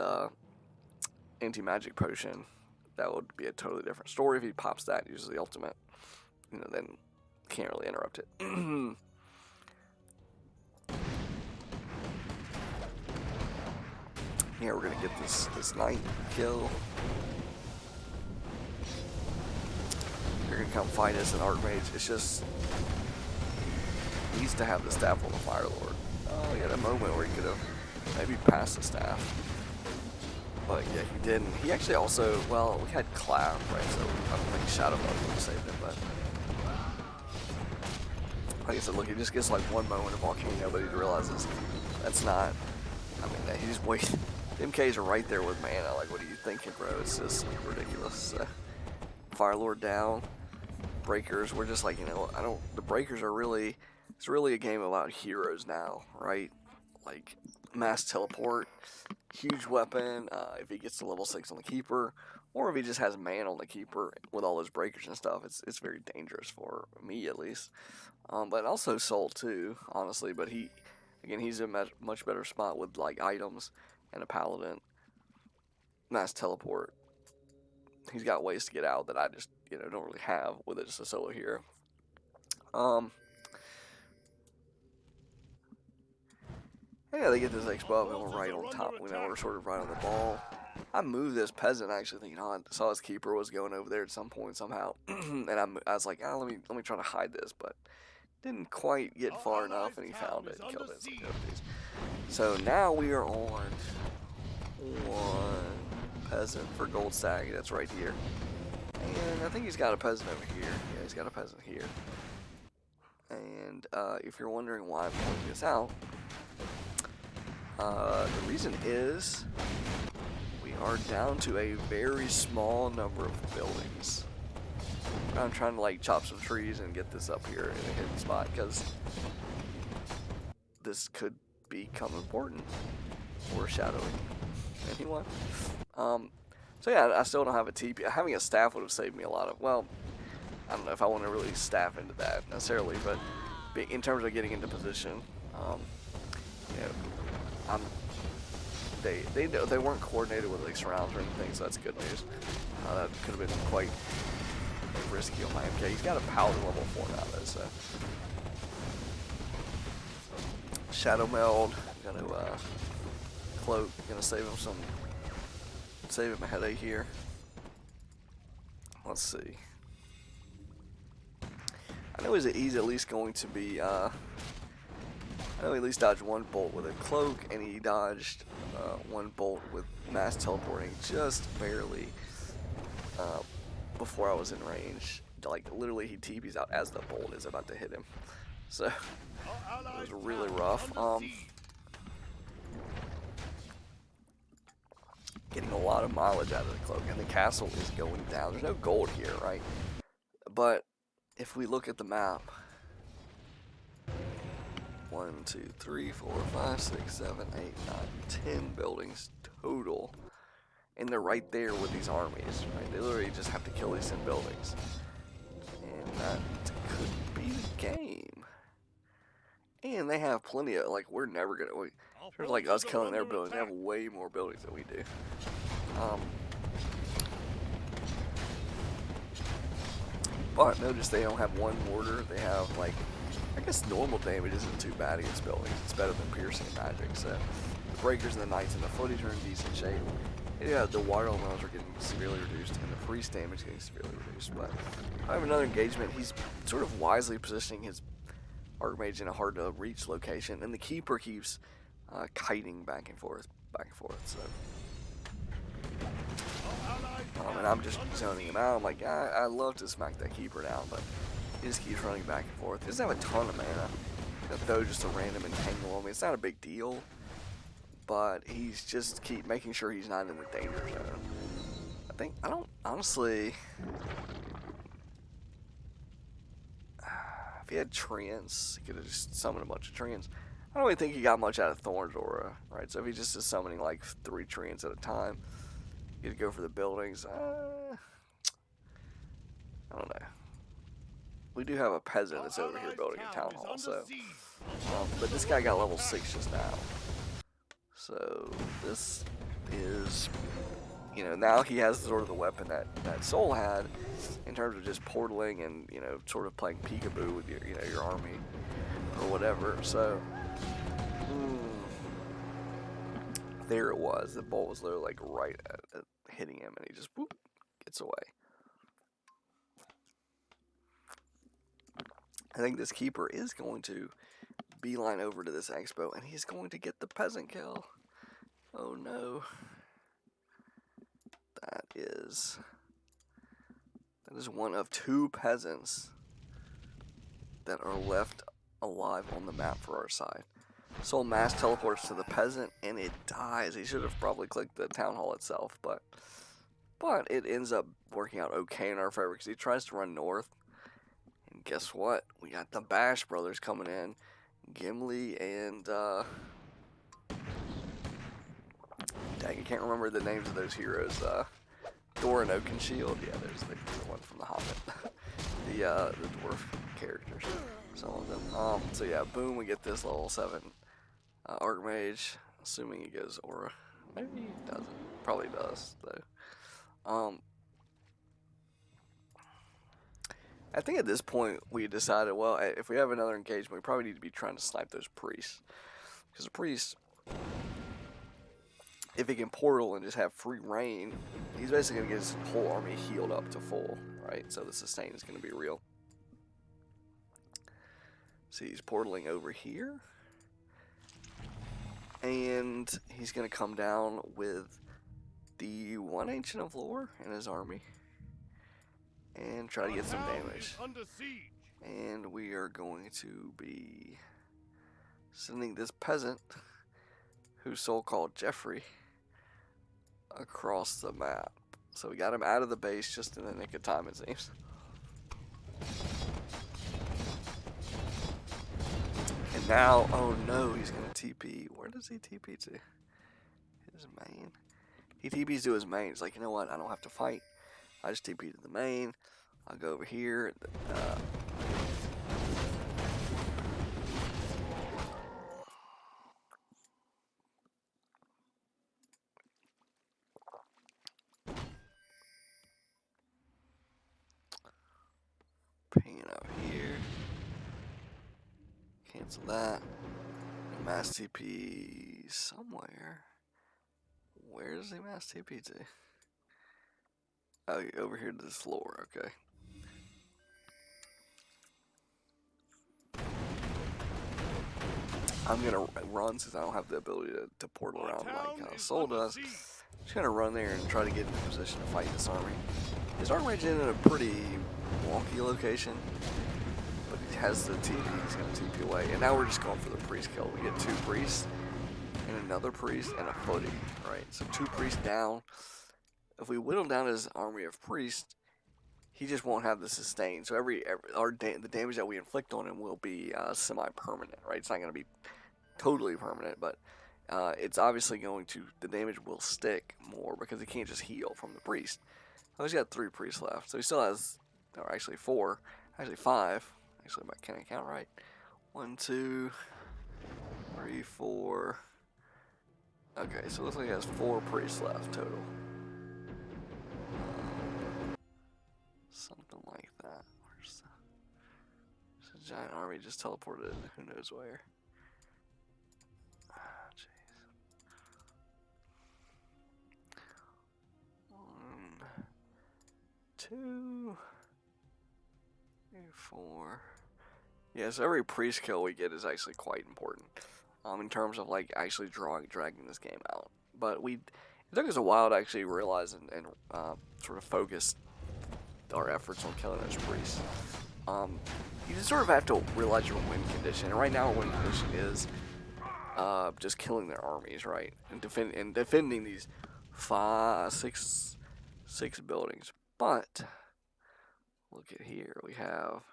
anti-magic potion, that would be a totally different story. If he pops that, uses the ultimate, then can't really interrupt it. Yeah, we're gonna get this knight kill. They're gonna come fight us an archmage. It's just he needs to have the staff on the Fire Lord. Oh, he had a moment where he could have maybe passed the staff, but yeah, he didn't. He actually also, well, we had Cloud, right? So I don't think Shadow Mode would have saved him, but like I said, look, he just gets like one moment of volcano, but he realizes that's not. He's waiting. MKs are right there with mana. Like, what are you thinking, bro? It's just ridiculous. Fire Lord down. Breakers. We're just like, the breakers are really. It's really a game about heroes now, right? Like, mass teleport, huge weapon. If he gets to level 6 on the keeper, or if he just has man on the keeper with all those breakers and stuff, it's very dangerous for me at least. But also Soul too, honestly. But he's in a much better spot with like items and a paladin, mass teleport. He's got ways to get out that I just don't really have with it, just a solo hero. Yeah, they get this X buff and we're right on top. We're sort of right on the ball. I moved this peasant actually thinking, I saw his keeper was going over there at some point somehow, and I was like, let me try to hide this, but didn't quite get far enough, and he found it and killed it. So now we are on 1 peasant for gold stag. That's right here, and I think he's got a peasant over here. Yeah, he's got a peasant here. And if you're wondering why I'm pointing this out, the reason is we are down to a very small number of buildings. I'm trying to like chop some trees and get this up here in a hidden spot because this could become important. Foreshadowing. Anyone? So yeah, I still don't have a TP. Having a staff would have saved me a lot of, well, I don't know if I want to really staff into that necessarily, but in terms of getting into position, you know, I'm, they weren't coordinated with like surrounds or anything, so that's good news. That could have been quite risky on my MK. He's got a powder level 4 now though, so. Shadow Meld, gonna cloak, gonna save him a headache here. Let's see. I know he's at least going to be, I know he at least dodged 1 bolt with a cloak, and he dodged 1 bolt with mass teleporting just barely before I was in range. Like, literally he TP's out as the bolt is about to hit him. So, it was really rough. Getting a lot of mileage out of the cloak, and the castle is going down. There's no gold here, right? But if we look at the map, 1, 2, 3, 4, 5, 6, 7, 8, 9, 10 buildings total, and they're right there with these armies, right? They literally just have to kill these 10 buildings, and that could be the game. And they have plenty of, like, we're never gonna. There's like us killing their buildings. They have way more buildings than we do. But notice they don't have 1 mortar. They have like, I guess normal damage isn't too bad against buildings. It's better than piercing magic. So the breakers and the knights and the footies are in decent shape. Yeah, the water elementals are getting severely reduced, and the freeze damage is getting severely reduced. But I have another engagement. He's sort of wisely positioning his Archmage in a hard to reach location, and the keeper keeps kiting back and forth. So, and I'm just zoning him out. I'm like, I love to smack that keeper down, but he just keeps running back and forth. He doesn't have a ton of mana to throw just a random entangle on me. It's not a big deal, but he's just keep making sure he's not in the danger zone. I don't honestly. If he had Treants, he could have just summoned a bunch of Treants. I don't really think he got much out of Thorn's Aura, right? So if he just is summoning like 3 Treants at a time, he could go for the buildings. I don't know. We do have a peasant that's over here building a town hall, so. But this guy got level 6 just now. So this is, you know, now he has sort of the weapon that Soul had in terms of just portaling and, you know, sort of playing peekaboo with your, you know, your army or whatever. So there it was. The bolt was literally like right at hitting him, and he just whoop, gets away. I think this keeper is going to beeline over to this expo, and he's going to get the peasant kill. Oh no. That is 1 of 2 peasants that are left alive on the map for our side. Soul mass teleports to the peasant, and it dies. He should have probably clicked the town hall itself, but it ends up working out okay in our favor because he tries to run north. And guess what? We got the Bash brothers coming in. Gimli and, dang, I can't remember the names of those heroes. Thor and Oakenshield. Yeah, there's the one from The Hobbit. the dwarf characters. Some of them. So yeah, boom, we get this level 7 Archmage. Assuming he goes Aura. Maybe he doesn't. Probably does, though. I think at this point we decided, well, if we have another engagement, we probably need to be trying to snipe those priests. Because the priest, if he can portal and just have free reign, he's basically going to get his whole army healed up to full, right? So the sustain is going to be real. See, he's portaling over here. And he's going to come down with the 1 Ancient of Lore in his army. And try to get some damage. And we are going to be sending this peasant, whose soul called Jeffrey, across the map. So we got him out of the base just in the nick of time, it seems. Now, oh no, he's gonna TP. Where does he TP to? His main. He TPs to his main. He's like, you know what? I don't have to fight. I just TP to the main. I'll go over here. Ping up here. Cancel that. Mass TP somewhere. Where does he mass TP to? Oh, over here to this floor. Okay. I'm gonna run since I don't have the ability to portal around like Soul does. I'm just gonna run there and try to get in a position to fight this army. His army's in a pretty wonky location, but he has the TP. He's gonna TP away, and now we're just going for the priest kill. We get 2 priests and another priest and a footy, right? So 2 priests down. If we whittle down his army of priests, he just won't have the sustain. So the damage that we inflict on him will be semi-permanent, right? It's not going to be totally permanent, but it's obviously the damage will stick more because he can't just heal from the priest. Oh, he's got 3 priests left, so he still has, or actually 4, actually 5. Actually, can I count right? 1, 2, 3, 4. Okay, so it looks like he has 4 priests left total. Something like that. Where's a giant army just teleported who knows where. Jeez. 1, 2, 3, 4. Yeah, so every priest kill we get is actually quite important. In terms of like actually dragging this game out. But it took us a while to actually realize and sort of focus our efforts on killing those priests. You just sort of have to realize your win condition, and right now our win condition is just killing their armies, right, and defending these 6 buildings. But look at here, we have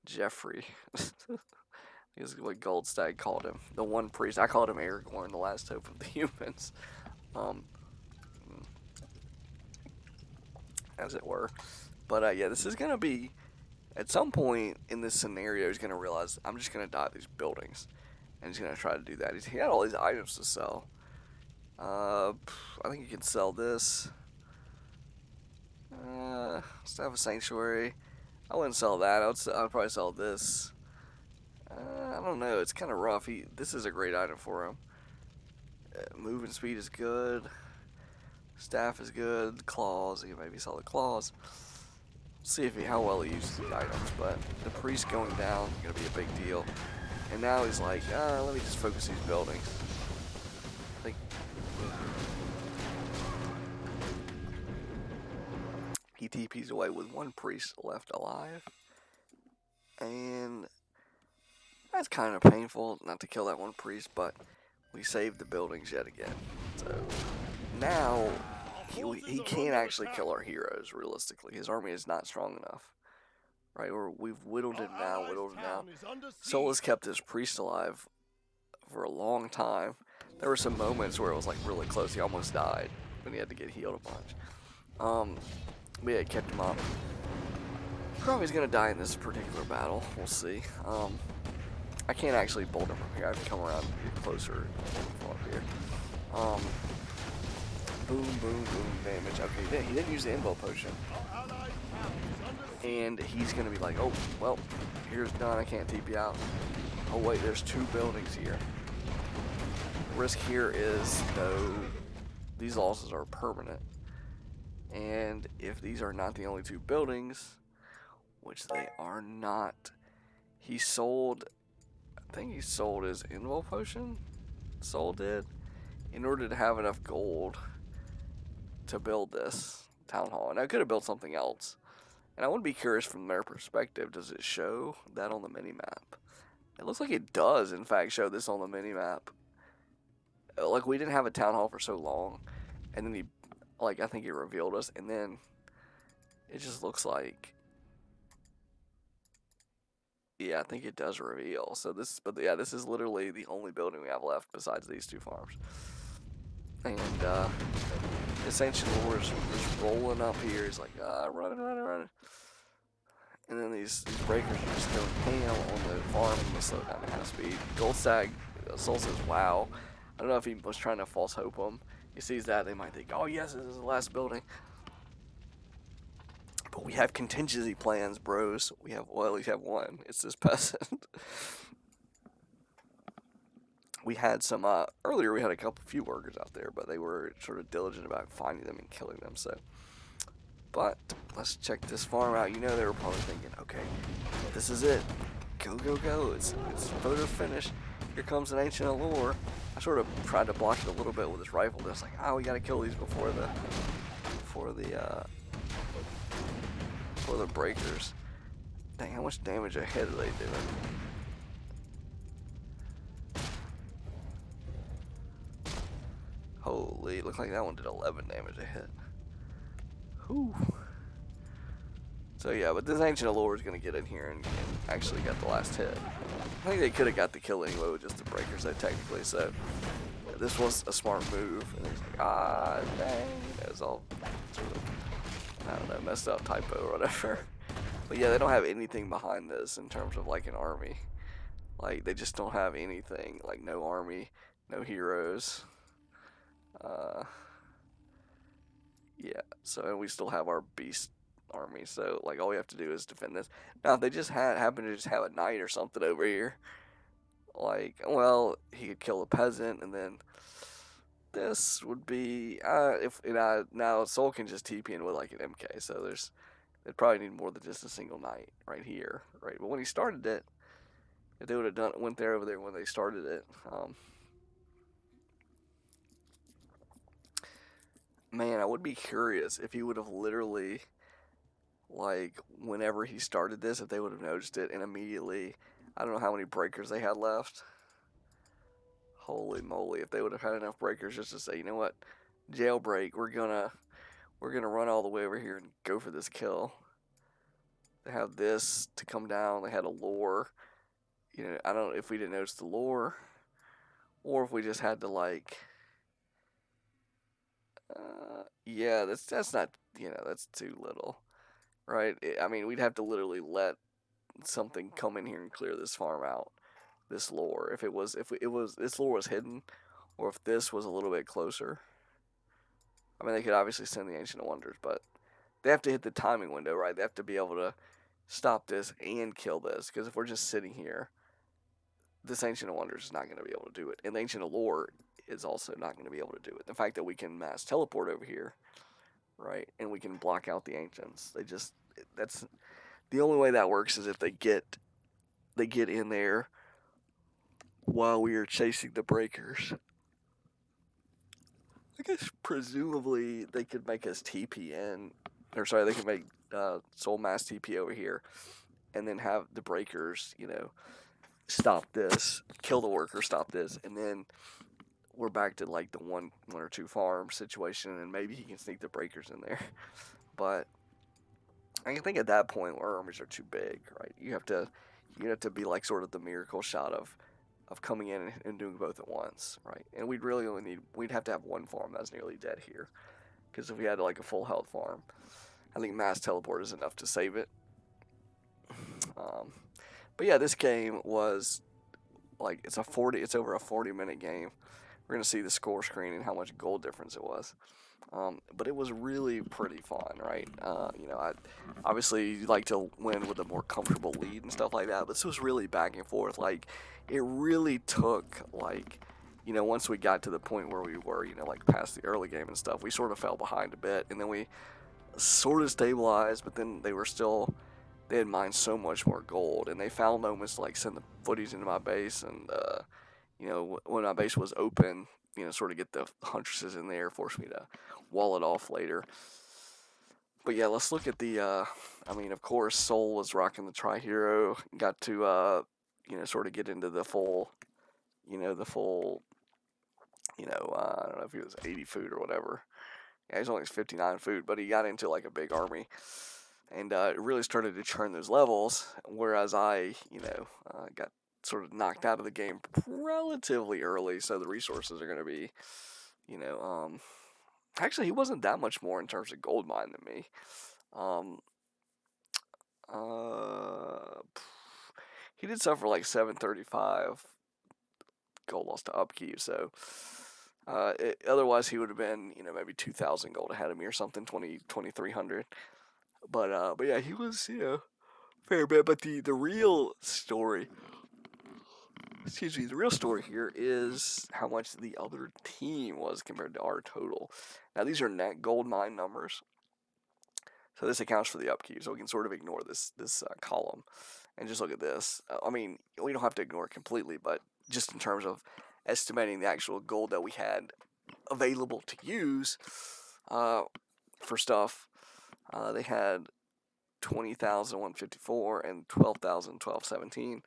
Jeffrey. This is what Goldstag called him, the one priest. I called him Aragorn, the last hope of the humans, as it were. But yeah, this is gonna be, at some point in this scenario, he's gonna realize I'm just gonna die these buildings, and he's gonna try to do that. He had all these items to sell. I think he can sell this. Staff of Sanctuary. I wouldn't sell that. I'd probably sell this. I don't know. It's kind of rough. This is a great item for him. Moving speed is good. Staff is good. Claws. He can maybe sell the claws. See how well he uses these items. But the priest going down is going to be a big deal. And now he's like, let me just focus these buildings. He TP's away with 1 priest left alive. And that's kind of painful not to kill that 1 priest, but we saved the buildings yet again. So now he can't actually kill our heroes, realistically. His army is not strong enough. Right, we've whittled it down. Sol has kept his priest alive for a long time. There were some moments where it was like really close. He almost died when he had to get healed a bunch. But yeah, kept him up. Probably he's gonna die in this particular battle. We'll see. I can't actually bolt him from here. I have to come around and get closer up here. Boom, boom, boom, damage. Okay, he didn't use the invo potion. And he's gonna be like, oh, well, here's done. I can't TP out. Oh wait, there's 2 buildings here. The risk here is, though, these losses are permanent. And if these are not the only 2 buildings, which they are not, I think he sold his invo potion. Sol did, in order to have enough gold to build this town hall. And I could have built something else. And I would be curious from their perspective, does it show that on the mini-map? It looks like it does, in fact, show this on the mini-map. Like, we didn't have a town hall for so long, and then I think he revealed us, and then it just looks like Yeah, I think it does reveal. So this, but yeah, this is literally the only building we have left besides these 2 farms. And this ancient lord is just rolling up here. He's like, running. And then these breakers are just going ham on the farm and they slow down to half speed. Goldstag Soul says, wow. I don't know if he was trying to false hope them. He sees that, they might think, oh yes, this is the last building. But we have contingency plans, bros. We have, well, we have one. It's this peasant. We had some, earlier we had a few workers out there, but they were sort of diligent about finding them and killing them, so. But, let's check this farm out. You know, they were probably thinking, okay, this is it. Go, go, go. It's photo finish. Here comes an ancient allure. I sort of tried to block it a little bit with this rifle. Just like, oh, we gotta kill these before the breakers. Dang, how much damage a hit are they doing? Holy, looked like that one did 11 damage a hit. Whew. So yeah, but this ancient allure is gonna get in here and actually get the last hit. I think they could have got the kill anyway with just the breakers though, technically, so yeah, this was a smart move. And he's like, ah, dang, it was all sort of, I don't know, messed up typo or whatever. But yeah, they don't have anything behind this in terms of like an army. Like, they just don't have anything, like no army, no heroes. Yeah, so and we still have our beast army, so like all we have to do is defend this. Now if they just happen to just have a knight or something over here, like, well, he could kill a peasant, and then this would be if now Soul can just TP in with like an MK, so they'd probably need more than just a single knight right here, right? But when he started it, if they would have went there over there when they started it, man, I would be curious if he would have literally, like, whenever he started this, if they would have noticed it and immediately, I don't know how many breakers they had left. Holy moly, if they would have had enough breakers just to say, you know what, jailbreak, we're gonna run all the way over here and go for this kill. They have this to come down, they had a lore. You know, I don't know if we didn't notice the lore, or if we just had to like, yeah, that's not, you know, that's too little, right? I mean, we'd have to literally let something come in here and clear this farm out, this lore. If this lore was hidden, or if this was a little bit closer. I mean, they could obviously send the Ancient Wonders, but they have to hit the timing window, right? They have to be able to stop this and kill this, because if we're just sitting here, this Ancient Wonders is not going to be able to do it, and the Ancient Allure is also not going to be able to do it. The fact that we can mass teleport over here, right, and we can block out the Ancients, that's the only way that works is if they get in there while we are chasing the breakers. I guess presumably they could make us TP in, or sorry, they could make Soul Mass TP over here, and then have the breakers, you know, stop this, kill the worker, stop this, and then we're back to like the one or two farm situation, and maybe he can sneak the breakers in there. But I think at that point our armies are too big, right? You have to be like sort of the miracle shot of coming in and doing both at once, right? And we'd have to have one farm that's nearly dead here, because if we had like a full health farm, I think mass teleport is enough to save it. But yeah, this game was like it's over a 40-minute game. We're gonna see the score screen and how much goal difference it was. But it was really pretty fun, right? You know, obviously you like to win with a more comfortable lead and stuff like that, but this was really back and forth. Like, it really took, like, you know, once we got to the point where we were, you know, like past the early game and stuff, we sort of fell behind a bit, and then we sort of stabilized, but then they had mined so much more gold, and they found moments to like send the footies into my base, and you know, when my base was open, you know, sort of get the huntresses in there, force me to wall it off later. But yeah, let's look at the, I mean, of course, Soul was rocking the Tri-Hero, got to, you know, sort of get into the full, I don't know if he was 80 food or whatever. Yeah, he's only 59 food, but he got into like a big army. and it really started to churn those levels. Whereas I, got sort of knocked out of the game relatively early, so the resources are going to be, actually he wasn't that much more in terms of gold mine than me. Um, uh, he did suffer like 735 gold loss to upkeep, so otherwise he would have been, maybe 2,000 gold ahead of me or something, 2,300. But yeah, he was, fair bit. But the real story, excuse me, the real story here is how much the other team was compared to our total. Now these are net gold mine numbers, so this accounts for the upkeep. So we can sort of ignore this column and just look at this. I mean, we don't have to ignore it completely, but just in terms of estimating the actual gold that we had available to use for stuff, they had 20,154 and 12,1217.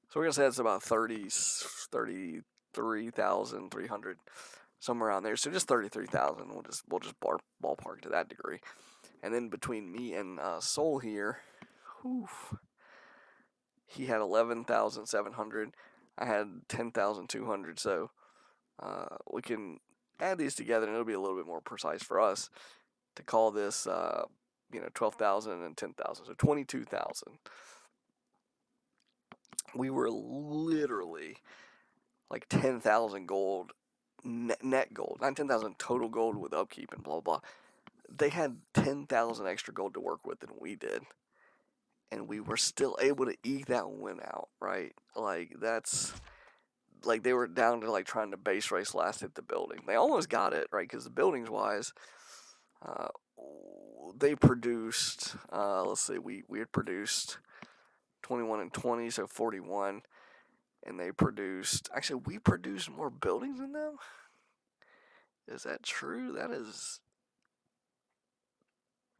So we're gonna say it's about 33,300, somewhere around there. So just 33,000. We'll just ballpark to that degree. And then between me and Soul here, whew, he had 11,700. I had 10,200. So we can add these together, and it'll be a little bit more precise for us to call this, 12,000 and 10,000. So 22,000. We were literally like 10,000 gold, net gold, not 10,000 total gold with upkeep and blah, blah. They had 10,000 extra gold to work with than we did. And we were still able to eke that win out, right? Like, that's, like, they were down to, like, trying to base race last hit the building. They almost got it, right? Because the buildings-wise, they produced, let's see, we had produced 21 and 20, so 41. And they produced, actually, we produced more buildings than them? Is that true?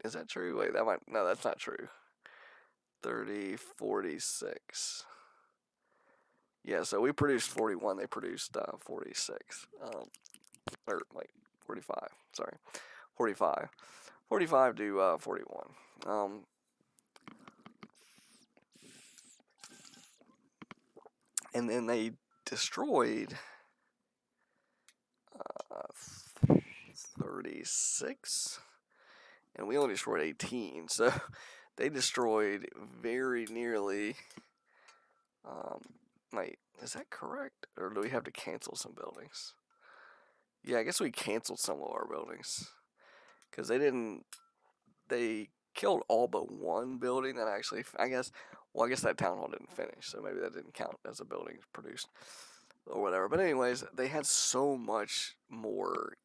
Is that true? Wait, no, that's not true. 30, 46. Yeah, so we produced 41, they produced 46. Or, like, 45, sorry. 45. 45 to 41. And then they destroyed 36, and we only destroyed 18, so they destroyed very nearly, wait, is that correct? Or do we have to cancel some buildings? Yeah, I guess we canceled some of our buildings, because they killed all but one building that actually, I guess that town hall didn't finish, so maybe that didn't count as a building produced, or whatever. But anyways, they had so much more,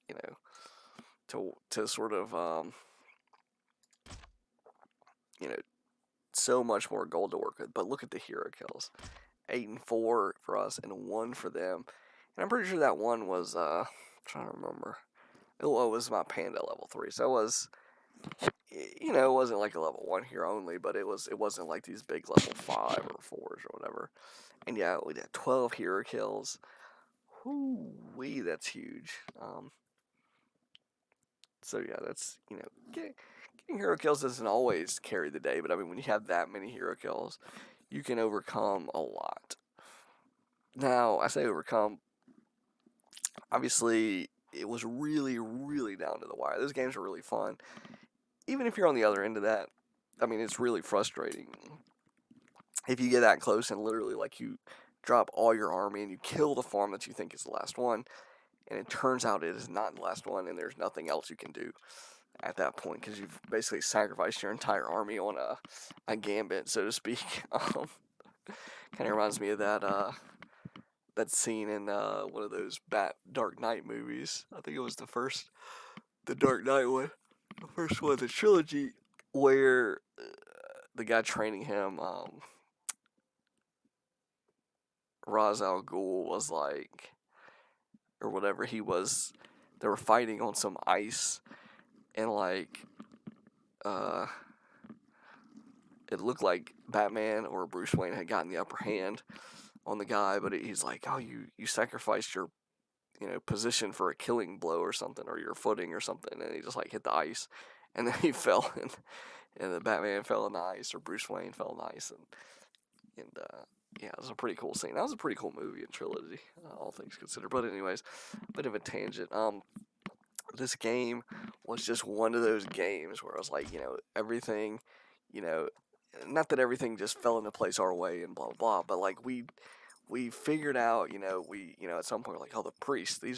to sort of, so much more gold to work with. But look at the hero kills. 8 and 4 for us and 1 for them. And I'm pretty sure that one was, I'm trying to remember. It was my panda level 3. So it was, it wasn't like a level 1 hero only, but it wasn't like these big level 5 or 4s or whatever. And yeah, we did 12 hero kills. Whoo-wee, that's huge. So yeah, that's, getting hero kills doesn't always carry the day, but I mean, when you have that many hero kills, you can overcome a lot. Now, I say overcome, obviously, it was really, really down to the wire. Those games are really fun. Even if you're on the other end of that, I mean, it's really frustrating. If you get that close and literally, like, you drop all your army and you kill the farm that you think is the last one, and it turns out it is not the last one, and there's nothing else you can do at that point, because you've basically sacrificed your entire army on a gambit, so to speak. Kind of reminds me of that scene in one of those Dark Knight movies. I think it was the Dark Knight one, the first one, the trilogy, where the guy training him, Ra's al Ghul, was like, or whatever, they were fighting on some ice, and like, it looked like Batman or Bruce Wayne had gotten the upper hand on the guy, but he's like, oh, you sacrificed your, position for a killing blow or something, or your footing or something, and he just like hit the ice, and then he fell and the Batman fell in the ice, or Bruce Wayne fell in the ice, and yeah, it was a pretty cool scene. That was a pretty cool movie and trilogy, all things considered. But anyways, bit of a tangent. This game was just one of those games where I was like, everything, you know, not that everything just fell into place our way and blah blah blah, but like we figured out, at some point, like, oh, the priests, we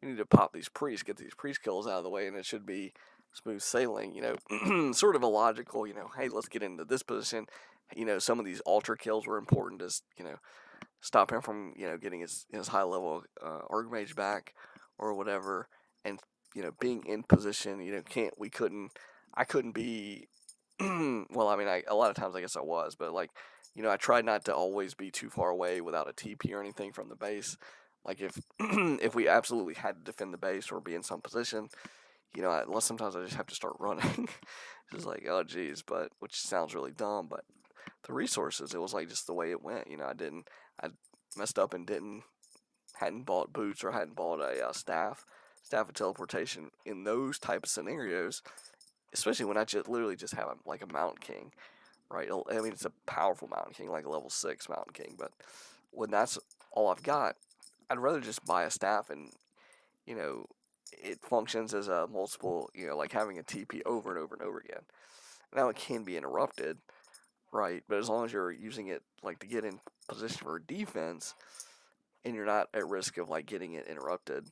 need to pop these priests, get these priest kills out of the way, and it should be smooth sailing, sort of a logical, hey, let's get into this position. Some of these altar kills were important as, stop him from, getting his high level Archmage back or whatever, and, being in position, I couldn't be, well, I mean, a lot of times I guess I was, but like, I tried not to always be too far away without a TP or anything from the base. Like if if we absolutely had to defend the base or be in some position, sometimes I just have to start running. Just like, oh geez, but which sounds really dumb, but the resources, it was like just the way it went. I messed up and hadn't bought boots or hadn't bought a staff of teleportation in those type of scenarios, especially when I just literally just have like a Mountain King, right? I mean, it's a powerful Mountain King, like a level 6 Mountain King, but when that's all I've got, I'd rather just buy a staff and, you know, it functions as a multiple, like having a TP over and over and over again. Now it can be interrupted, right? But as long as you're using it like to get in position for defense and you're not at risk of like getting it interrupted,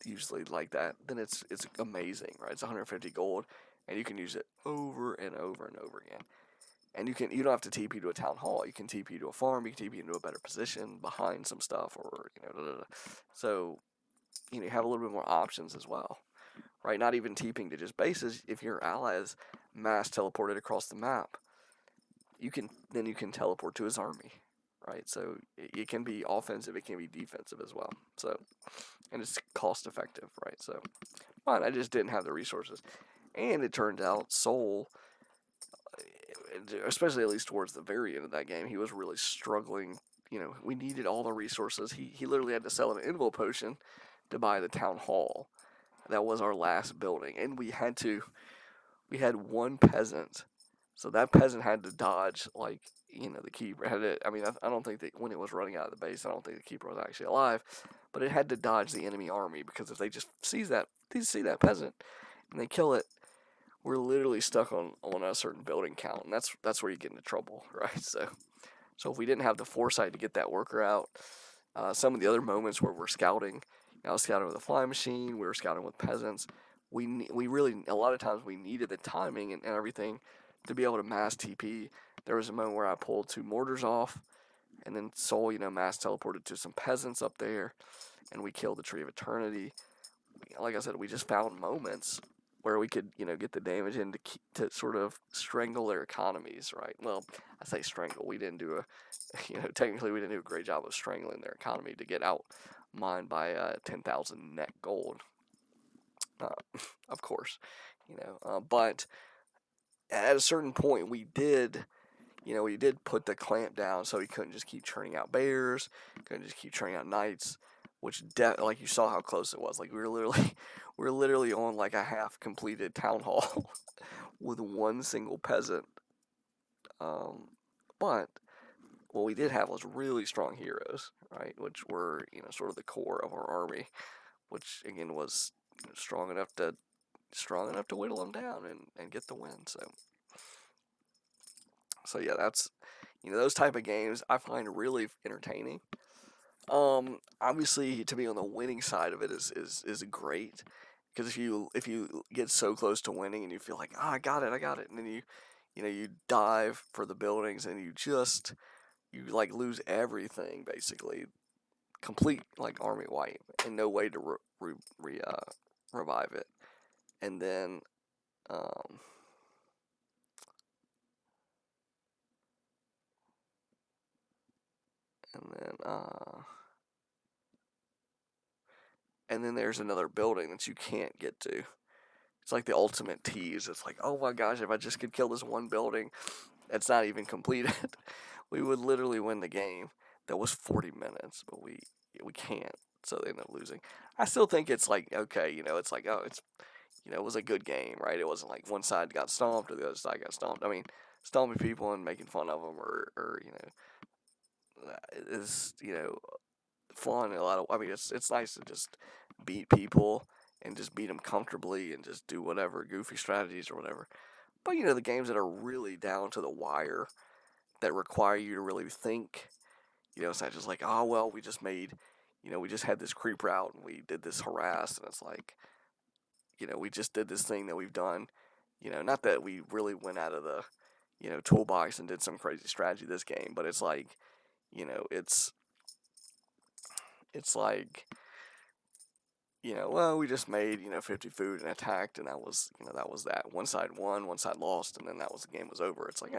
usually like that, then it's amazing, right? It's 150 gold, and you can use it over and over and over again. And you don't have to TP to a town hall. You can TP to a farm. You can TP into a better position behind some stuff, or so you have a little bit more options as well, right? Not even TPing to just bases. If your ally is mass teleported across the map, you can teleport to his army, right? So it can be offensive, it can be defensive as well. So, and it's cost effective, right? So, but I just didn't have the resources, and it turned out Soul, especially at least towards the very end of that game, he was really struggling. We needed all the resources. He literally had to sell an invul potion to buy the town hall. That was our last building, and we had one peasant, so that peasant had to dodge, like, the keeper had to. I mean, I don't think that when it was running out of the base, I don't think the keeper was actually alive, but it had to dodge the enemy army, because if they just see that peasant and they kill it, we're literally stuck on a certain building count, and that's where you get into trouble, right? So if we didn't have the foresight to get that worker out, some of the other moments where we're scouting, I was scouting with a flying machine, we were scouting with peasants. We really, a lot of times we needed the timing and everything to be able to mass TP. There was a moment where I pulled 2 mortars off, and then Soul, mass teleported to some peasants up there, and we killed the Tree of Eternity. Like I said, we just found moments where we could, get the damage in to sort of strangle their economies, right? Well, I say strangle. We didn't do technically we didn't do a great job of strangling their economy to get out mined by 10,000 net gold. Of course, but at a certain point we did put the clamp down, so he couldn't just keep churning out bears, couldn't just keep churning out knights, which like you saw how close it was. Like we were literally on like a half completed town hall with one single peasant. But what we did have was really strong heroes, right? Which were sort of the core of our army, which again was strong enough to whittle them down and get the win. So yeah, that's those type of games I find really entertaining. Obviously, to be on the winning side of it is great, because if you get so close to winning and you feel like, I got it, and then you dive for the buildings and you like lose everything, basically, complete like army wipe, and no way to revive it, and then and then and then there's another building that you can't get to. It's like the ultimate tease. It's like, oh my gosh, if I just could kill this one building that's not even completed, we would literally win the game. That was 40 minutes, but we can't, so they end up losing. I still think it's like, okay, it's like, oh, it's, it was a good game, right? It wasn't like one side got stomped or the other side got stomped. I mean, stomping people and making fun of them, or is fun. A lot of, I mean, it's nice to just beat people and just beat them comfortably and just do whatever goofy strategies or whatever. But the games that are really down to the wire that require you to really think. It's not just like, oh well, we just made, we just had this creep route and we did this harass, and it's like, we just did this thing that we've done. Not that we really went out of the, toolbox and did some crazy strategy this game, but it's like, it's like, well, we just made, 50 food and attacked, and that was, that was that. One side won, one side lost, and then that was the game was over. It's like,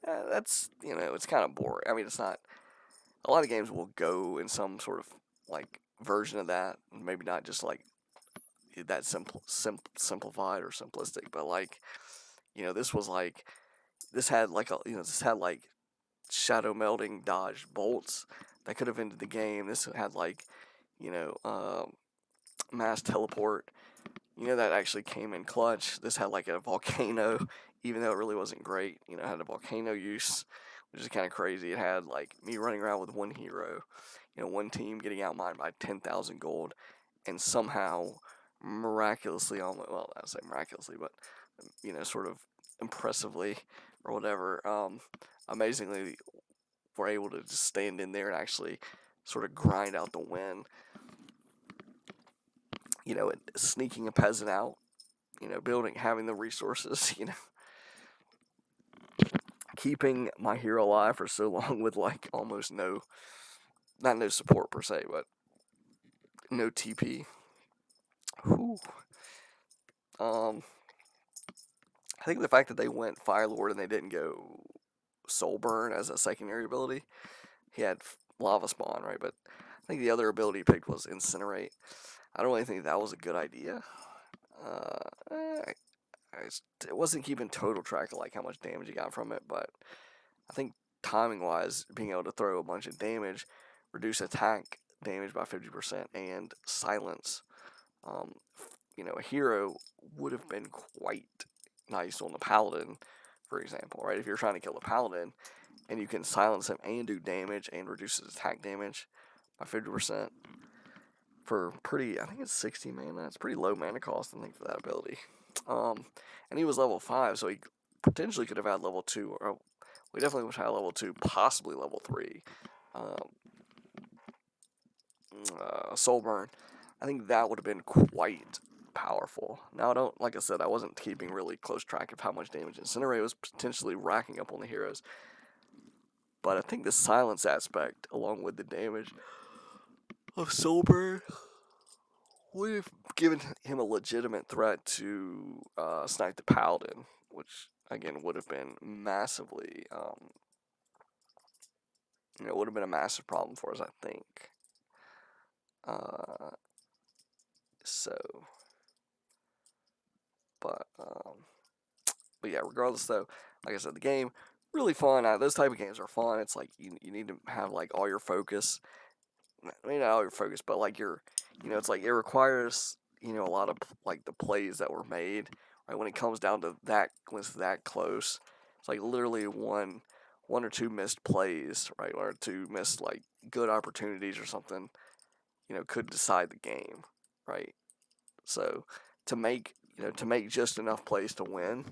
that's, it's kind of boring. I mean, it's not. A lot of games will go in some sort of like version of that, maybe not just like that simplified or simplistic, but like, this was like, this had like shadow melding dodge bolts that could have ended the game. This had like, you know, uh, mass teleport, that actually came in clutch. This had like a volcano, even though it really wasn't great. It had a volcano use, which is kind of crazy. It had like me running around with one hero, one team getting outmined by 10,000 gold, and somehow miraculously, almost, well, I would say miraculously, but sort of impressively or whatever, amazingly, we're able to just stand in there and actually sort of grind out the win. Sneaking a peasant out, having the resources, keeping my hero alive for so long with like almost not no support per se, but no TP. Whew. I think the fact that they went Fire Lord and they didn't go Soul Burn as a secondary ability, he had Lava Spawn, right? But I think the other ability he picked was Incinerate. I don't really think that was a good idea. I wasn't keeping total track of like how much damage he got from it, but I think timing wise, being able to throw a bunch of damage, reduce attack damage by 50%, and silence, um, a hero would have been quite nice on the paladin, for example, right? If you're trying to kill a paladin and you can silence him and do damage and reduce his attack damage by 50% for pretty, I think it's 60 mana. It's pretty low mana cost, I think, for that ability. And he was level 5, so he potentially could have had level 2, or we definitely would have had level 2, possibly level 3. Soulburn. I think that would have been quite powerful. Now, like I said, I wasn't keeping really close track of how much damage Incinerate was potentially racking up on the heroes. But I think the silence aspect, along with the damage of Soulburn, would have given him a legitimate threat to snipe the Paladin, which, again, would have been massively, would have been a massive problem for us, I think. But yeah, regardless though, like I said, the game really fun. Those type of games are fun. It's like you need to have like all your focus. I mean, not all your focus, but like it's like it requires a lot of like the plays that were made. Right, when it comes down to that, when it's that close, it's like literally one or two missed plays, right, or two missed like good opportunities or something, could decide the game, right? So to make just enough plays to win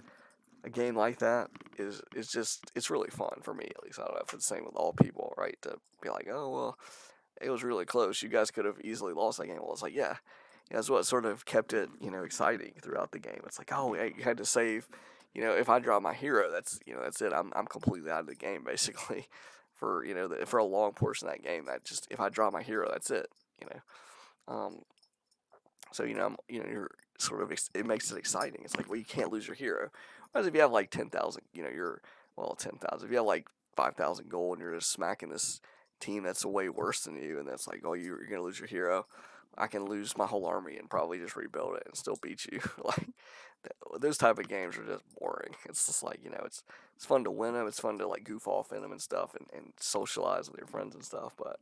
a game like that is just, it's really fun for me, at least. I don't know if it's the same with all people, right? To be like, oh well, it was really close. You guys could have easily lost that game. Well, it's like, yeah, that's what sort of kept it, exciting throughout the game. It's like, oh, you had to save. If I draw my hero, that's that's it. I'm completely out of the game basically for for a long portion of that game. That just, if I draw my hero, that's it. Um, so you're sort of, it makes it exciting. It's like, well, you can't lose your hero. Whereas if you have like 10,000, you're, well, 10,000. If you have like 5,000 gold and you're just smacking this team that's way worse than you, and that's like, oh, you're gonna lose your hero. I can lose my whole army and probably just rebuild it and still beat you. Like, those type of games are just boring. It's just like, it's fun to win them. It's fun to like goof off in them and stuff, and socialize with your friends and stuff. But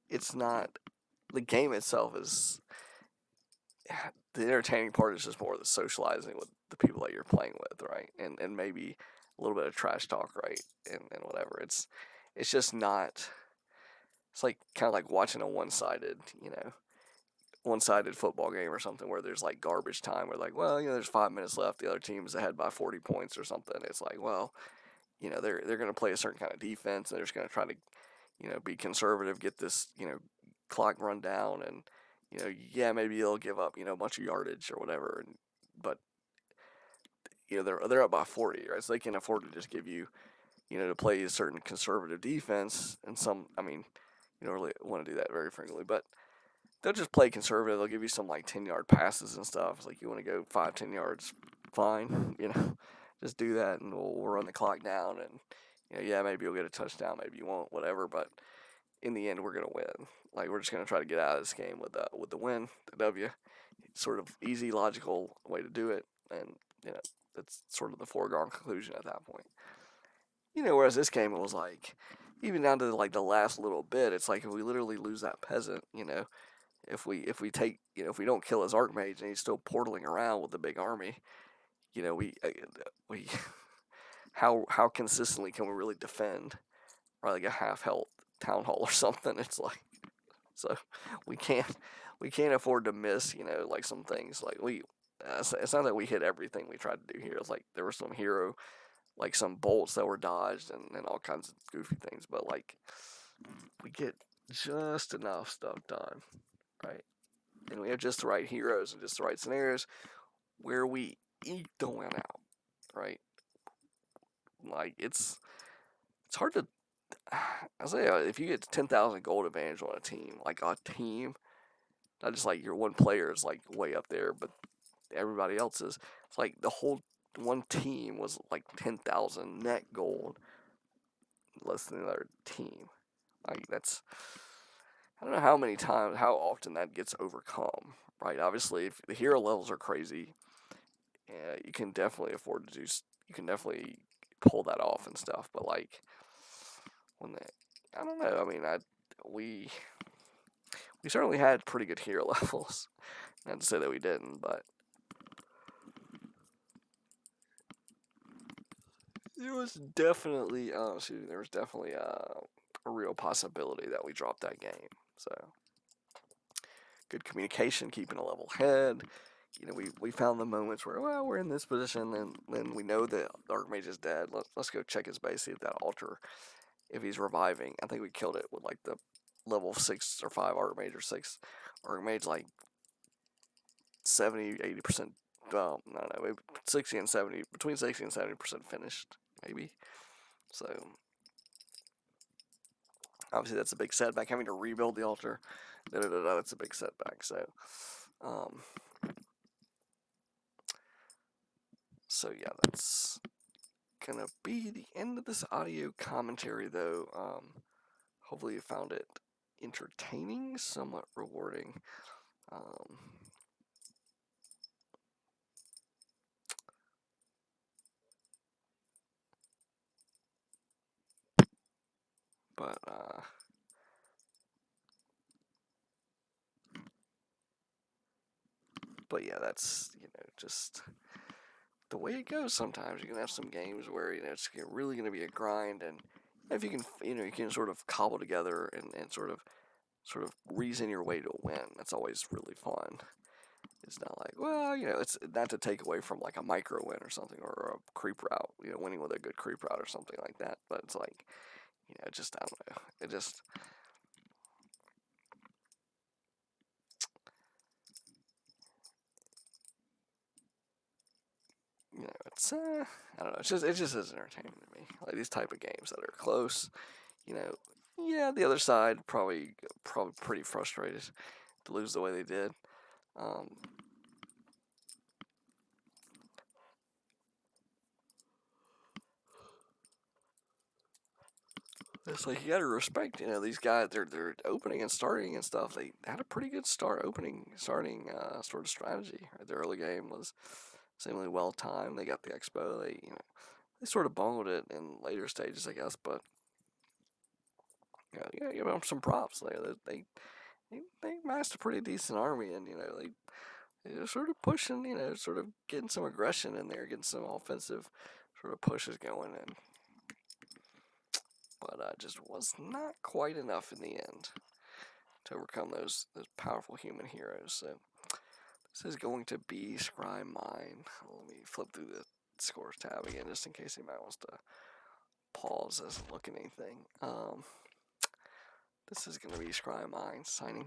it's not, the game itself is the entertaining part is just more the socializing with the people that you're playing with, right? And maybe a little bit of trash talk, right? And whatever. It's just not. It's like kind of like watching a one-sided football game or something where there's like garbage time. Where like, well, there's 5 minutes left. The other team's ahead by 40 points or something. It's like, well, they're going to play a certain kind of defense. And they're just going to try to be conservative, get this clock run down, and yeah, maybe they'll give up a bunch of yardage or whatever. But they're up by 40, right? So they can afford to just give you to play a certain conservative defense. And some, I mean, you don't really want to do that very frequently, but they'll just play conservative. They'll give you some like 10-yard passes and stuff. It's like you want to go 5-10 yards, fine, just do that, and we'll run the clock down. And yeah, maybe you'll get a touchdown, maybe you won't, whatever. But in the end, we're gonna win. Like, we're just gonna try to get out of this game with the win, the W. Sort of easy, logical way to do it, and that's sort of the foregone conclusion at that point. Whereas this game, it was like, even down to like the last little bit, it's like if we literally lose that peasant, if we take, if we don't kill his archmage and he's still portaling around with the big army, we how consistently can we really defend, or like a half health town hall or something? It's like, so we can't afford to miss, like some things. Like it's not that we hit everything we tried to do here. It's like there was some hero, like some bolts that were dodged and all kinds of goofy things, but like we get just enough stuff done, right? And we have just the right heroes and just the right scenarios where we eke the win out, right? Like it's hard to. I say if you get 10,000 gold advantage on a team, not just like your one player is like way up there, but everybody else is. It's like the whole one team was like 10,000 net gold less than the other team. Like that's, I don't know how often that gets overcome, right? Obviously, if the hero levels are crazy, yeah, you can definitely afford to do. You can definitely pull that off and stuff. But like when I don't know. I mean, we certainly had pretty good hero levels. Not to say that we didn't, but there was definitely a real possibility that we dropped that game. So good communication, keeping a level head. We found the moments where, well, we're in this position, and then we know that the Archmage is dead. Let's go check his base, see if that altar, if he's reviving. I think we killed it with like the level 6 or 5 Archmage or 6 Archmage, like 70, 80%. Well, no, maybe 60 and 70, between 60 and 70% finished, maybe. So obviously that's a big setback. Having to rebuild the altar, that's a big setback. Um, so yeah, that's gonna be the end of this audio commentary, though. Hopefully you found it entertaining, somewhat rewarding. But yeah, that's just the way it goes. Sometimes you can have some games where it's really going to be a grind, and if you can you can sort of cobble together and sort of reason your way to a win. That's always really fun. It's not like, well, it's not to take away from like a micro win or something, or a creep route, winning with a good creep route or something like that. But it's like, just, I don't know. It just, it's, I don't know. It just is entertaining to me. Like these type of games that are close, yeah, the other side probably pretty frustrated to lose the way they did. It's like you gotta respect, these guys. They're opening and starting and stuff. They had a pretty good starting sort of strategy. Right? The early game was seemingly well timed. They got the expo. They sort of bungled it in later stages, I guess. But yeah, give them some props. They amassed a pretty decent army, and They're sort of pushing, sort of getting some aggression in there, getting some offensive sort of pushes going in. But just was not quite enough in the end to overcome those powerful human heroes. So this is going to be ScryMind. Let me flip through the scores tab again, just in case anybody wants to pause as look at anything. This is going to be ScryMind signing